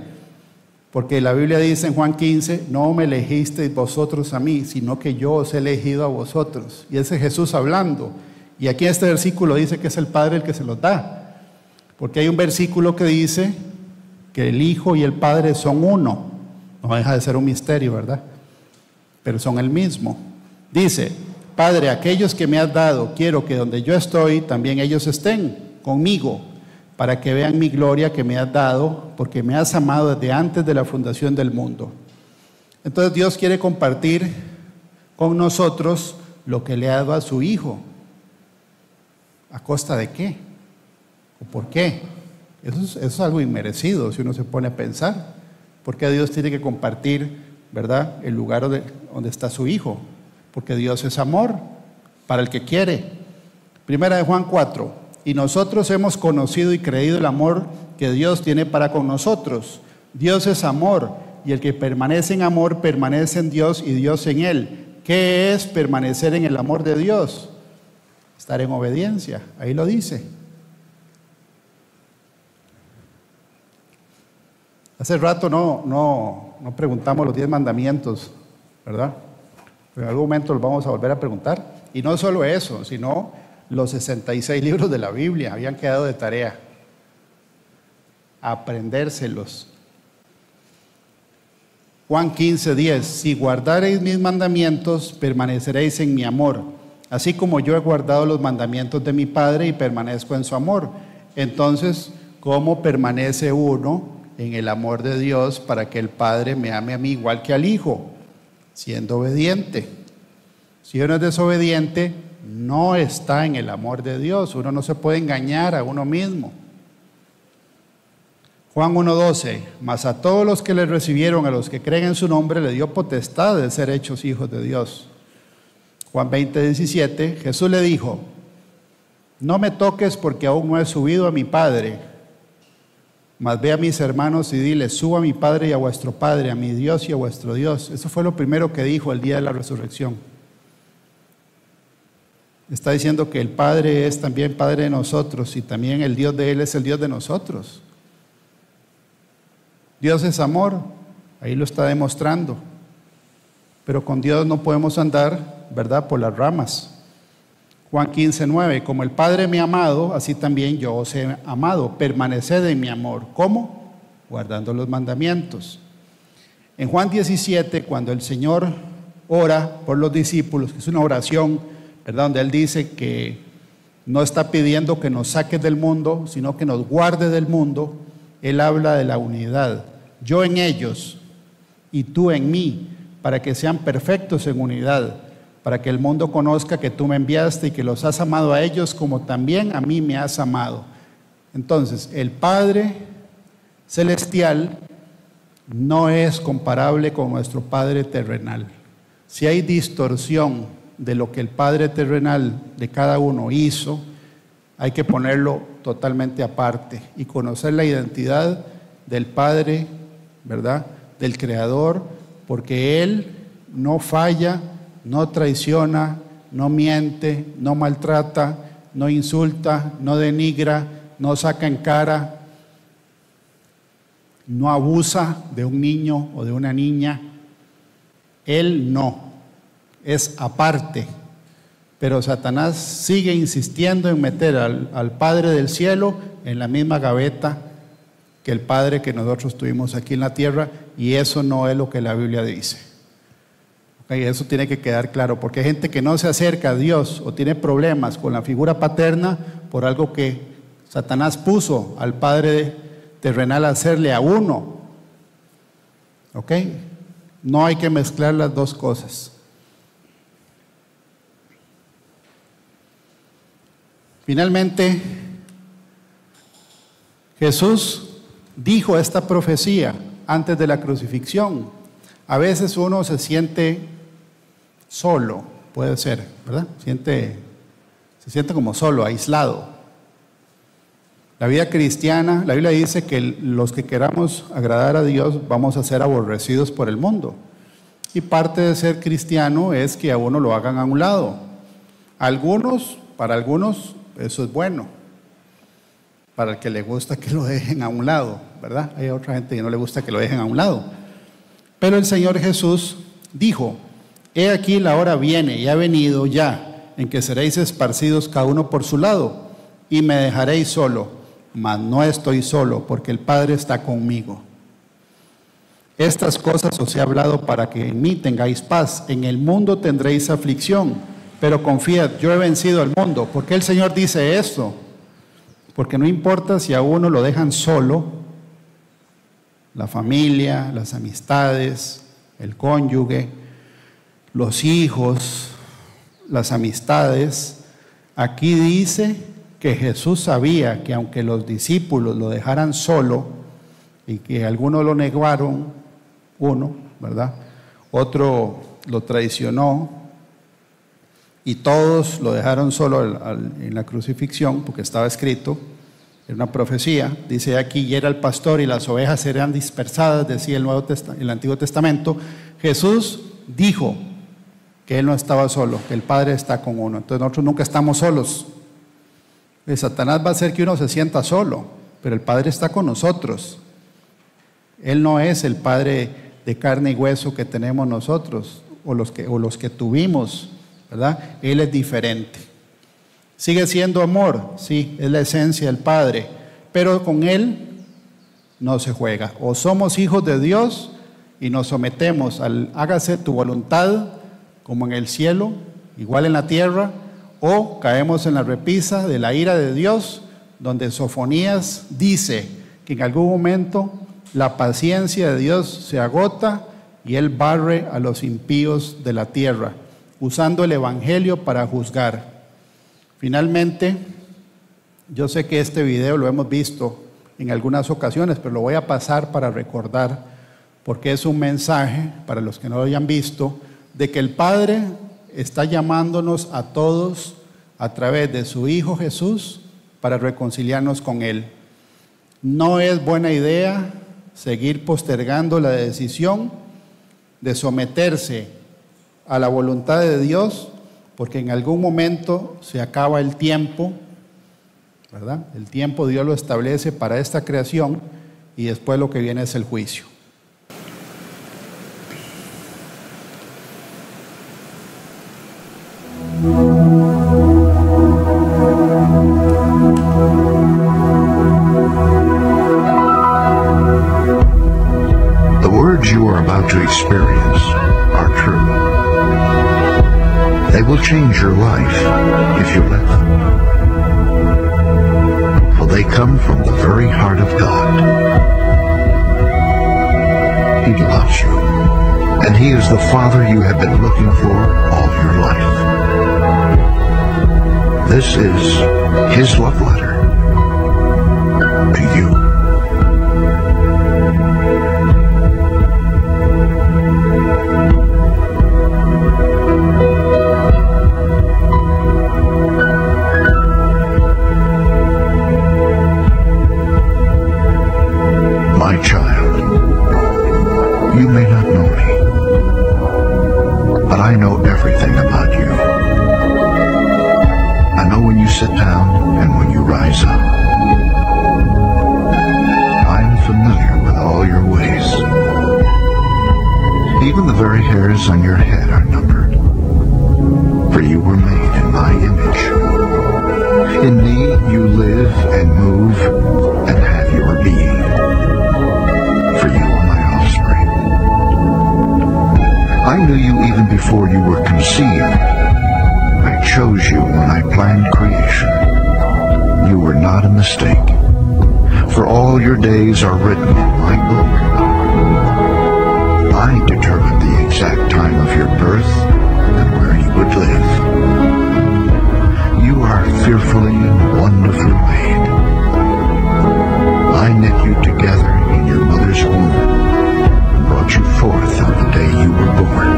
Porque la Biblia dice en Juan 15, no me elegisteis vosotros a mí, sino que yo os he elegido a vosotros. Y ese es Jesús hablando. Y aquí en este versículo dice que es el Padre el que se los da. Porque hay un versículo que dice que el Hijo y el Padre son uno. No deja de ser un misterio, ¿verdad? Pero son el mismo. Dice, Padre, aquellos que me has dado, quiero que donde yo estoy, también ellos estén conmigo, para que vean mi gloria que me has dado, porque me has amado desde antes de la fundación del mundo. Entonces Dios quiere compartir con nosotros lo que le ha dado a su Hijo. ¿A costa de qué? ¿O por qué? Eso es algo inmerecido si uno se pone a pensar. ¿Por qué Dios tiene que compartir, verdad, el lugar donde está su Hijo? Porque Dios es amor para el que quiere. Primera de Juan 4. Y nosotros hemos conocido y creído el amor que Dios tiene para con nosotros. Dios es amor, y el que permanece en amor permanece en Dios y Dios en él. ¿Qué es permanecer en el amor de Dios? Estar en obediencia, ahí lo dice. Hace rato no preguntamos los 10 mandamientos, ¿verdad? Pero en algún momento los vamos a volver a preguntar. Y no solo eso, sino los 66 libros de la Biblia habían quedado de tarea. Aprendérselos. Juan 15:10. Si guardareis mis mandamientos, permaneceréis en mi amor, así como yo he guardado los mandamientos de mi Padre y permanezco en su amor. Entonces, ¿cómo permanece uno en el amor de Dios para que el Padre me ame a mí igual que al Hijo? Siendo obediente. Si uno es desobediente, no está en el amor de Dios. Uno no se puede engañar a uno mismo. Juan 1:12. Mas a todos los que le recibieron, a los que creen en su nombre, le dio potestad de ser hechos hijos de Dios. Juan 20:17. Jesús le dijo, no me toques porque aún no he subido a mi Padre, mas ve a mis hermanos y dile, subo a mi Padre y a vuestro Padre, a mi Dios y a vuestro Dios. Eso fue lo primero que dijo el día de la resurrección. Está diciendo que el Padre es también Padre de nosotros y también el Dios de Él es el Dios de nosotros. Dios es amor, ahí lo está demostrando. Pero con Dios no podemos andar, ¿verdad?, por las ramas. Juan 15:9, como el Padre me ha amado, así también yo os he amado. Permaneced en mi amor. ¿Cómo? Guardando los mandamientos. En Juan 17, cuando el Señor ora por los discípulos, que es una oración, ¿verdad?, donde Él dice que no está pidiendo que nos saque del mundo, sino que nos guarde del mundo. Él habla de la unidad. Yo en ellos y tú en mí, para que sean perfectos en unidad, para que el mundo conozca que tú me enviaste y que los has amado a ellos como también a mí me has amado. Entonces, el Padre celestial no es comparable con nuestro Padre terrenal. Si hay distorsión de lo que el Padre terrenal de cada uno hizo, hay que ponerlo totalmente aparte y conocer la identidad del Padre, ¿verdad?, del Creador, porque Él no falla, no traiciona, no miente, no maltrata, no insulta, no denigra, no saca en cara, no abusa de un niño o de una niña. Él no, es aparte. Pero Satanás sigue insistiendo en meter al Padre del cielo en la misma gaveta que el Padre que nosotros tuvimos aquí en la tierra, y eso no es lo que la Biblia dice. Okay, eso tiene que quedar claro, porque hay gente que no se acerca a Dios o tiene problemas con la figura paterna por algo que Satanás puso al Padre terrenal a hacerle a uno. ¿Ok? No hay que mezclar las dos cosas. Finalmente, Jesús dijo esta profecía antes de la crucifixión. A veces uno se siente solo, puede ser, ¿verdad? Se siente como solo, aislado. La vida cristiana, la Biblia dice que los que queramos agradar a Dios vamos a ser aborrecidos por el mundo. Y parte de ser cristiano es que a uno lo hagan a un lado. Para algunos, eso es bueno. Para el que le gusta que lo dejen a un lado, ¿verdad? Hay otra gente que no le gusta que lo dejen a un lado. Pero el Señor Jesús dijo: he aquí la hora viene y ha venido ya, en que seréis esparcidos cada uno por su lado, y me dejaréis solo, mas no estoy solo, porque el Padre está conmigo. Estas cosas os he hablado para que en mí tengáis paz. En el mundo tendréis aflicción, pero confiad, yo he vencido al mundo. ¿Por qué el Señor dice esto? Porque no importa si a uno lo dejan solo, la familia, las amistades, el cónyuge, los hijos, las amistades. Aquí dice que Jesús sabía que aunque los discípulos lo dejaran solo y que algunos lo negaron, uno, ¿verdad? Otro lo traicionó y todos lo dejaron solo en la crucifixión, porque estaba escrito, en una profecía, dice aquí: y era el pastor y las ovejas serán dispersadas, decía el Antiguo Testamento. Jesús dijo que Él no estaba solo, que el Padre está con uno. Entonces nosotros nunca estamos solos. El Satanás va a hacer que uno se sienta solo, pero el Padre está con nosotros. Él no es el Padre de carne y hueso que tenemos nosotros, o los que tuvimos, ¿verdad? Él es diferente. Sigue siendo amor, sí, es la esencia del Padre, pero con Él no se juega. O somos hijos de Dios y nos sometemos al hágase tu voluntad, como en el cielo, igual en la tierra, o caemos en la repisa de la ira de Dios, donde Sofonías dice que en algún momento la paciencia de Dios se agota y Él barre a los impíos de la tierra, usando el Evangelio para juzgar. Finalmente, yo sé que este video lo hemos visto en algunas ocasiones, pero lo voy a pasar para recordar, porque es un mensaje, para los que no lo hayan visto, de que el Padre está llamándonos a todos a través de su Hijo Jesús para reconciliarnos con Él. No es buena idea seguir postergando la decisión de someterse a la voluntad de Dios, porque en algún momento se acaba el tiempo, ¿verdad? El tiempo Dios lo establece para esta creación y después lo que viene es el juicio. The words you are about to experience are true. They will change your life if you let them. For they come from the very heart of God. He loves you, and He is the Father you have been looking for all your life. This is His love letter to you. My child, you may not know me, I know everything about you. I know when you sit down and when you rise up. I am familiar with all your ways. Even the very hairs on your head are numbered. For you were made in my image. In me you live and move and have your being. For you are my offspring. I knew you even before you were conceived. I chose you when I planned creation. You were not a mistake. For all your days are written in my book. I determined the exact time of your birth and where you would live. You are fearfully and wonderfully made. I knit you together in your mother's womb and brought you forth on the day you were born.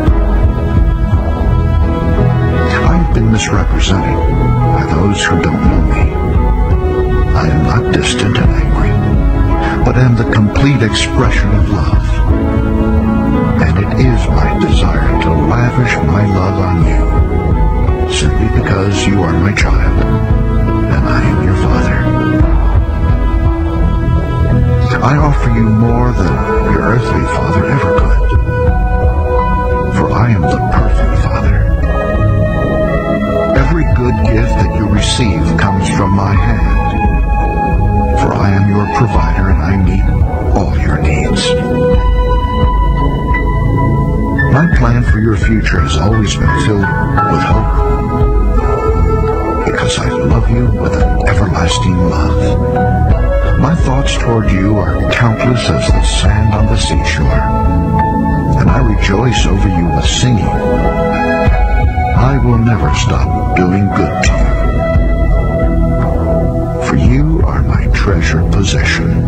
I've been misrepresented by those who don't know me. I am not distant and angry, but am the complete expression of love. And it is my desire to lavish my love on you, simply because you are my child, and I am your father. I offer you more than your earthly father ever could, for I am the perfect father. Every good gift that you receive comes from my hand, for I am your provider and I meet all your needs. My plan for your future has always been filled with hope, because I love you with an everlasting love. My thoughts toward you are countless as the sand on the seashore, and I rejoice over you with singing. I will never stop doing good to you, for you are my treasured possession.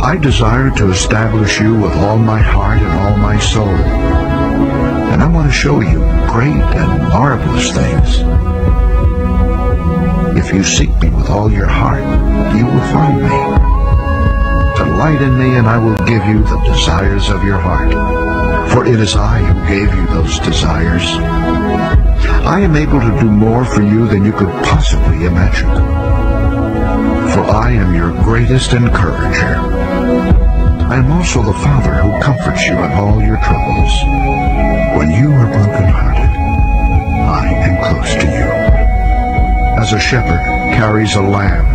I desire to establish you with all my heart and all my soul, and I want to show you great and marvelous things. If you seek me with all your heart, you will find me. Delight in me, and I will give you the desires of your heart, for it is I who gave you those desires. I am able to do more for you than you could possibly imagine, for I am your greatest encourager. I am also the Father who comforts you in all your troubles. When you are brokenhearted, I am close to you. As a shepherd carries a lamb,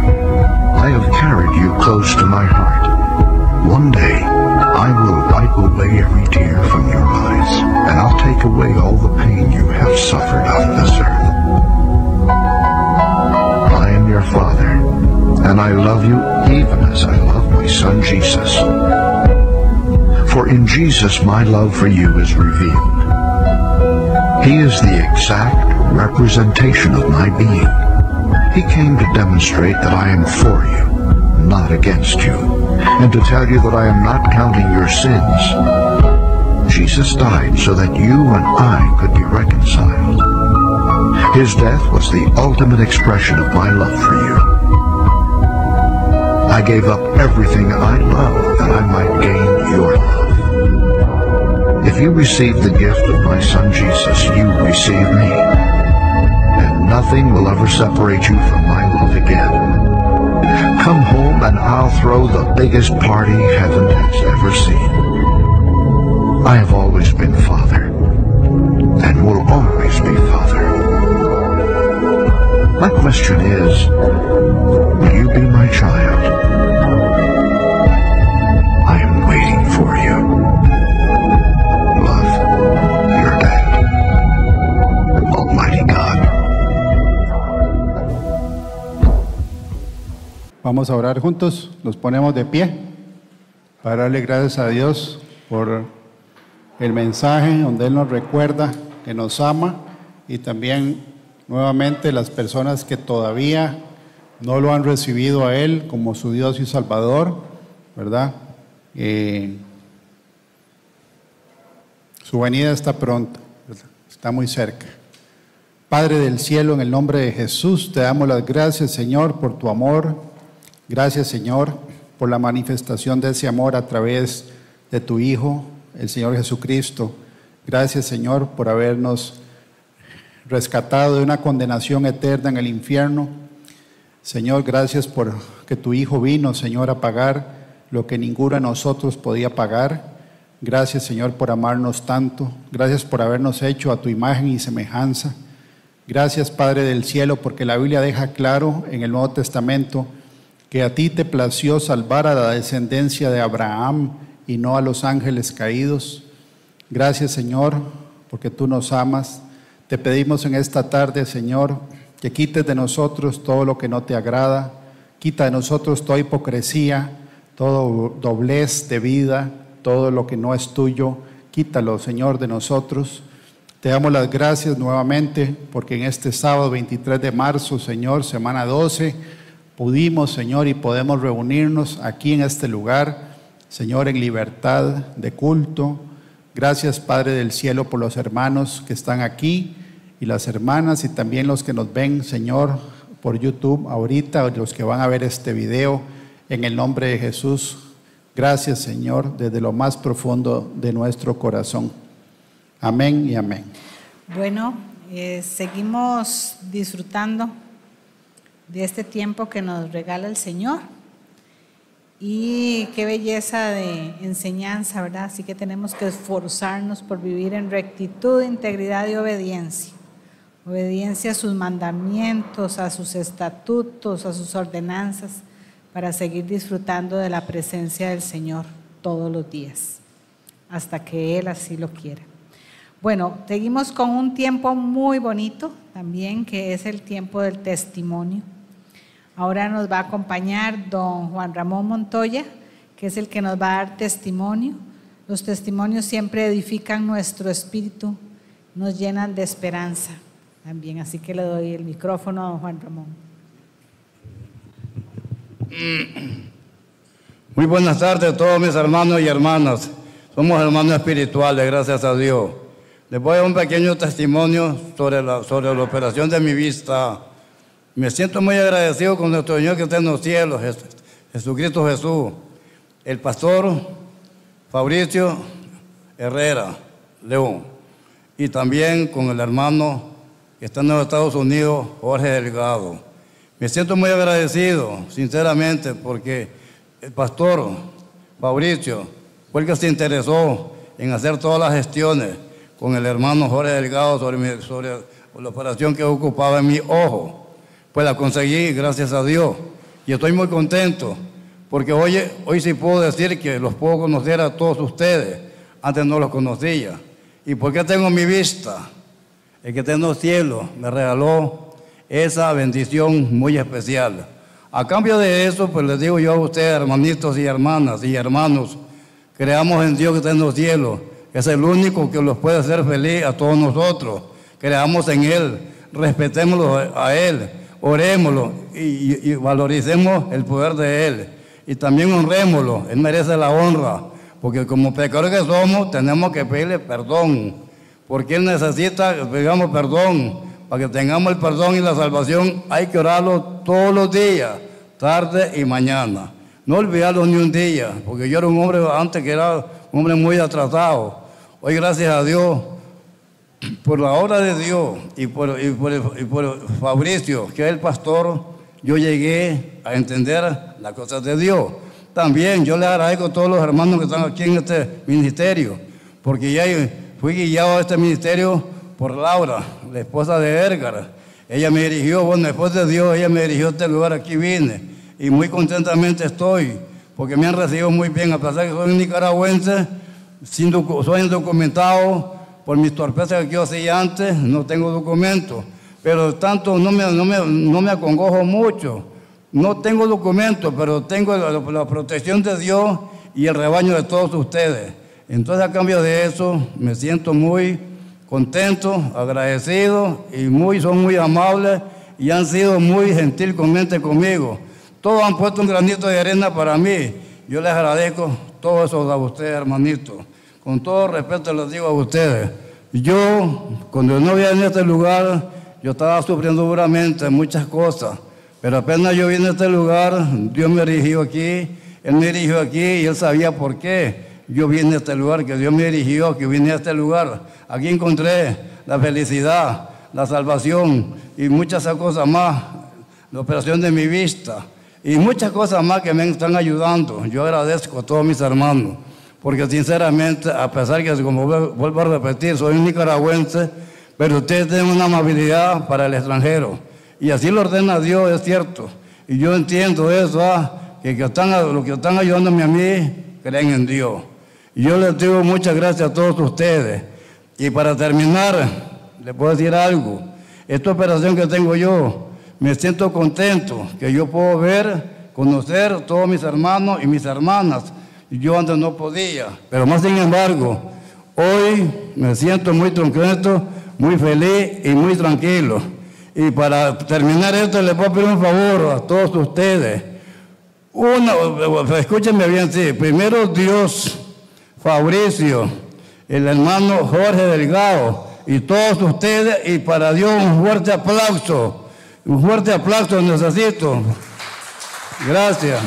I have carried you close to my heart. One day, I will wipe away every tear from your eyes, and I'll take away all the pain you have suffered on this earth. I am your Father, and I love you even as I love my Son Jesus. For in Jesus my love for you is revealed. He is the exact representation of my being. He came to demonstrate that I am for you, not against you, and to tell you that I am not counting your sins. Jesus died so that you and I could be reconciled. His death was the ultimate expression of my love for you. I gave up everything I love that I might gain your love. If you receive the gift of my Son Jesus, you receive me. And nothing will ever separate you from my love again. Come home and I'll throw the biggest party heaven has ever seen. I have always been Father, and will always be Father. My question is, will you be my child? I am waiting for you. Love, your dad. Almighty God. Vamos a orar juntos, nos ponemos de pie para darle gracias a Dios por el mensaje donde Él nos recuerda que nos ama, y también nuevamente las personas que todavía no lo han recibido a Él como su Dios y Salvador, ¿verdad? Su venida está pronta, ¿verdad? Está muy cerca. Padre del cielo, en el nombre de Jesús, te damos las gracias, Señor, por tu amor. Gracias, Señor, por la manifestación de ese amor a través de tu Hijo, el Señor Jesucristo. Gracias, Señor, por habernos rescatado de una condenación eterna en el infierno. Señor, gracias por que tu Hijo vino, Señor, a pagar lo que ninguno de nosotros podía pagar. Gracias, Señor, por amarnos tanto. Gracias por habernos hecho a tu imagen y semejanza. Gracias, Padre del cielo, porque la Biblia deja claro en el Nuevo Testamento que a ti te plació salvar a la descendencia de Abraham y no a los ángeles caídos. Gracias, Señor, porque tú nos amas. Te pedimos en esta tarde, Señor, que quites de nosotros todo lo que no te agrada. Quita de nosotros toda hipocresía, todo doblez de vida, todo lo que no es tuyo. Quítalo, Señor, de nosotros. Te damos las gracias nuevamente porque en este sábado 23 de marzo, Señor, semana 12, pudimos, Señor, y podemos reunirnos aquí en este lugar, Señor, en libertad de culto. Gracias, Padre del cielo, por los hermanos que están aquí y las hermanas y también los que nos ven, Señor, por YouTube ahorita, los que van a ver este video, en el nombre de Jesús. Gracias, Señor, desde lo más profundo de nuestro corazón. Amén y amén. Bueno, seguimos disfrutando de este tiempo que nos regala el Señor. Y qué belleza de enseñanza, ¿verdad? Así que tenemos que esforzarnos por vivir en rectitud, integridad y obediencia. Obediencia a sus mandamientos, a sus estatutos, a sus ordenanzas, para seguir disfrutando de la presencia del Señor todos los días, hasta que Él así lo quiera. Bueno, seguimos con un tiempo muy bonito también, que es el tiempo del testimonio. Ahora nos va a acompañar don Juan Ramón Montoya, que es el que nos va a dar testimonio. Los testimonios siempre edifican nuestro espíritu, nos llenan de esperanza también. Así que le doy el micrófono a don Juan Ramón. Muy buenas tardes a todos mis hermanos y hermanas. Somos hermanos espirituales, gracias a Dios. Les voy a dar un pequeño testimonio sobre la operación de mi vista. Me siento muy agradecido con nuestro Señor que está en los cielos, Jesucristo Jesús, el pastor Fabricio Herrera León, y también con el hermano que está en los Estados Unidos, Jorge Delgado. Me siento muy agradecido, sinceramente, porque el pastor Fabricio fue el que se interesó en hacer todas las gestiones con el hermano Jorge Delgado sobre la operación que ocupaba en mi ojo. Pues la conseguí, gracias a Dios, y estoy muy contento, porque hoy sí puedo decir que los puedo conocer a todos ustedes. Antes no los conocía. ¿Y por qué tengo mi vista? El que está en los cielos me regaló esa bendición muy especial. A cambio de eso, pues les digo yo a ustedes, hermanitos y hermanas y hermanos, creamos en Dios que está en los cielos. Es el único que los puede hacer feliz a todos nosotros. Creamos en Él, respetémoslo a Él, orémoslo y valoricemos el poder de Él. Y también honrémoslo, Él merece la honra, porque como pecadores que somos, tenemos que pedirle perdón, porque Él necesita que pidamos perdón. Para que tengamos el perdón y la salvación, hay que orarlo todos los días, tarde y mañana. No olvidarlo ni un día, porque yo era un hombre antes que era un hombre muy atrasado. Hoy, gracias a Dios, por la obra de Dios y por Fabricio, que es el pastor, yo llegué a entender las cosas de Dios. También yo le agradezco a todos los hermanos que están aquí en este ministerio, porque ya fui guiado a este ministerio por Laura, la esposa de Edgar. Ella me dirigió, bueno, después de Dios, ella me dirigió a este lugar, aquí vine, y muy contentamente estoy, porque me han recibido muy bien, a pesar que soy nicaragüense, soy indocumentado, por mis torpezas que yo hacía antes, no tengo documentos, pero tanto no me acongojo mucho. No tengo documentos, pero tengo la protección de Dios y el rebaño de todos ustedes. Entonces, a cambio de eso, me siento muy contento, agradecido, y son muy amables y han sido muy gentilmente conmigo. Todos han puesto un granito de arena para mí. Yo les agradezco todo eso a ustedes, hermanitos. Con todo respeto les digo a ustedes, yo, cuando no vine a este lugar, yo estaba sufriendo duramente muchas cosas, pero apenas yo vine a este lugar, Dios me dirigió aquí, Él me dirigió aquí y Él sabía por qué. yo vine a este lugar, que Dios me dirigió, que vine a este lugar. Aquí encontré la felicidad, la salvación y muchas cosas más, la operación de mi vista y muchas cosas más que me están ayudando. Yo agradezco a todos mis hermanos, porque sinceramente, a pesar que, como vuelvo a repetir, soy un nicaragüense, pero ustedes tienen una amabilidad para el extranjero. Y así lo ordena Dios, es cierto. Y yo entiendo eso, que los que están ayudándome a mí, creen en Dios. Y yo les digo muchas gracias a todos ustedes. Y para terminar, les puedo decir algo. Esta operación que tengo yo, me siento contento, que yo puedo ver, conocer a todos mis hermanos y mis hermanas. Yo antes no podía, pero más sin embargo, hoy me siento muy contento, muy feliz y muy tranquilo. Y para terminar esto, les voy a pedir un favor a todos ustedes. Escúchenme bien, sí. Primero Dios, Fabricio, el hermano Jorge Delgado y todos ustedes, y para Dios un fuerte aplauso. Un fuerte aplauso necesito. Gracias.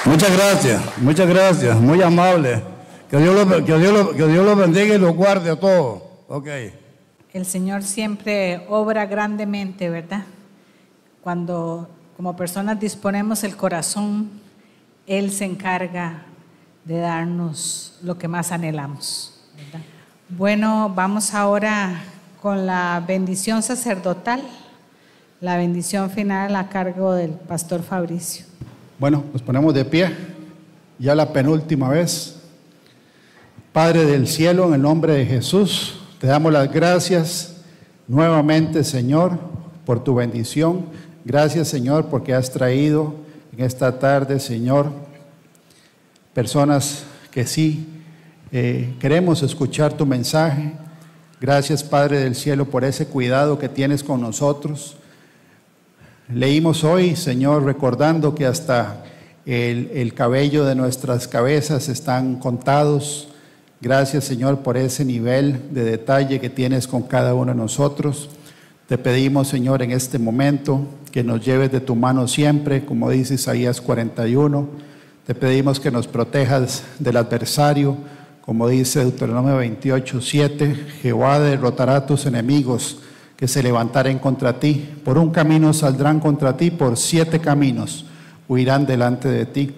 Muchas gracias, muy amable. Que Dios lo bendiga y lo guarde a todos. Okay. El Señor siempre obra grandemente, ¿verdad? Cuando como personas disponemos el corazón, Él se encarga de darnos lo que más anhelamos, ¿verdad? Bueno, vamos ahora con la bendición sacerdotal, la bendición final a cargo del pastor Fabricio. Bueno, nos ponemos de pie, ya la penúltima vez. Padre del cielo, en el nombre de Jesús, te damos las gracias nuevamente, Señor, por tu bendición. Gracias, Señor, porque has traído en esta tarde, Señor, personas que sí queremos escuchar tu mensaje. Gracias, Padre del cielo, por ese cuidado que tienes con nosotros. Leímos hoy, Señor, recordando que hasta el cabello de nuestras cabezas están contados. Gracias, Señor, por ese nivel de detalle que tienes con cada uno de nosotros. Te pedimos, Señor, en este momento que nos lleves de tu mano siempre, como dice Isaías 41. Te pedimos que nos protejas del adversario, como dice Deuteronomio 28:7. Jehová derrotará a tus enemigos que se levantaren contra ti. Por un camino saldrán contra ti, por 7 caminos huirán delante de ti.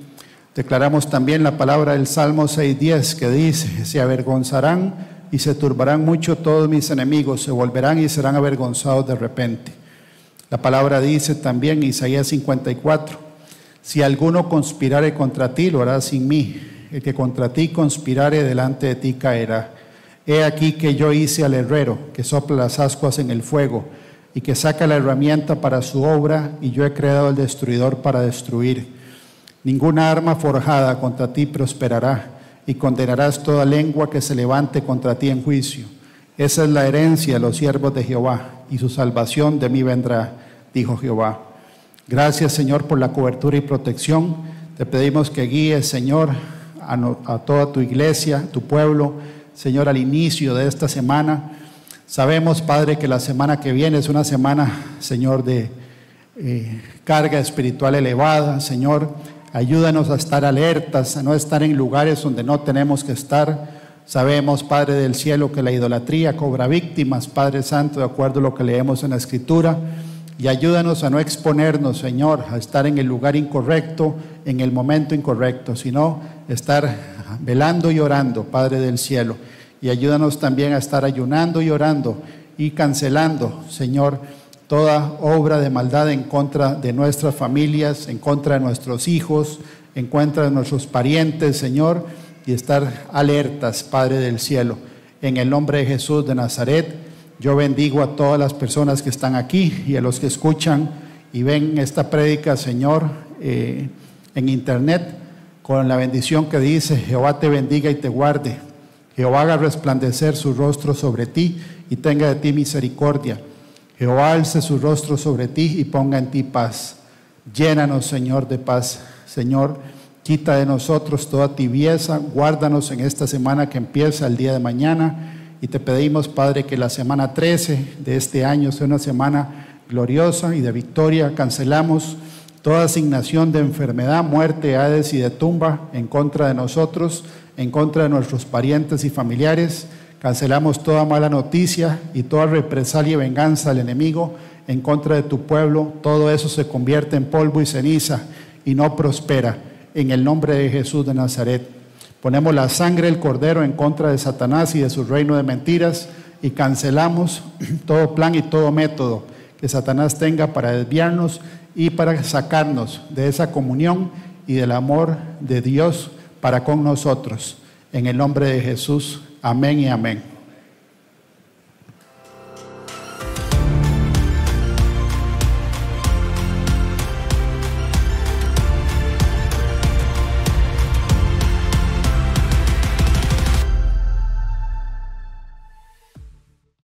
Declaramos también la palabra del Salmo 6:10 que dice: se avergonzarán y se turbarán mucho todos mis enemigos, se volverán y serán avergonzados de repente. La palabra dice también en Isaías 54: si alguno conspirare contra ti, lo hará sin mí. El que contra ti conspirare, delante de ti caerá. He aquí que yo hice al herrero, que sopla las ascuas en el fuego, y que saca la herramienta para su obra, y yo he creado al destruidor para destruir. Ninguna arma forjada contra ti prosperará, y condenarás toda lengua que se levante contra ti en juicio. Esa es la herencia de los siervos de Jehová, y su salvación de mí vendrá, dijo Jehová. Gracias, Señor, por la cobertura y protección. Te pedimos que guíes, Señor, a toda tu iglesia, tu pueblo, Señor, al inicio de esta semana. Sabemos, Padre, que la semana que viene es una semana, Señor, de carga espiritual elevada. Señor, ayúdanos a estar alertas, a no estar en lugares donde no tenemos que estar. Sabemos, Padre del cielo, que la idolatría cobra víctimas, Padre Santo, de acuerdo a lo que leemos en la Escritura. Y ayúdanos a no exponernos, Señor, a estar en el lugar incorrecto, en el momento incorrecto, sino estar velando y orando, Padre del cielo. Y ayúdanos también a estar ayunando y orando y cancelando, Señor, toda obra de maldad en contra de nuestras familias, en contra de nuestros hijos, en contra de nuestros parientes, Señor, y estar alertas, Padre del cielo. En el nombre de Jesús de Nazaret, yo bendigo a todas las personas que están aquí y a los que escuchan y ven esta prédica, Señor, en internet, con la bendición que dice: Jehová te bendiga y te guarde. Jehová haga resplandecer su rostro sobre ti y tenga de ti misericordia. Jehová alce su rostro sobre ti y ponga en ti paz. Llénanos, Señor, de paz. Señor, quita de nosotros toda tibieza. Guárdanos en esta semana que empieza el día de mañana. Y te pedimos, Padre, que la semana 13 de este año sea una semana gloriosa y de victoria. Cancelamos toda asignación de enfermedad, muerte, hades y de tumba en contra de nosotros, en contra de nuestros parientes y familiares. Cancelamos toda mala noticia y toda represalia y venganza del enemigo en contra de tu pueblo. Todo eso se convierte en polvo y ceniza y no prospera. En el nombre de Jesús de Nazaret, ponemos la sangre del Cordero en contra de Satanás y de su reino de mentiras y cancelamos todo plan y todo método que Satanás tenga para desviarnos y para sacarnos de esa comunión y del amor de Dios para con nosotros. En el nombre de Jesús, amén y amén.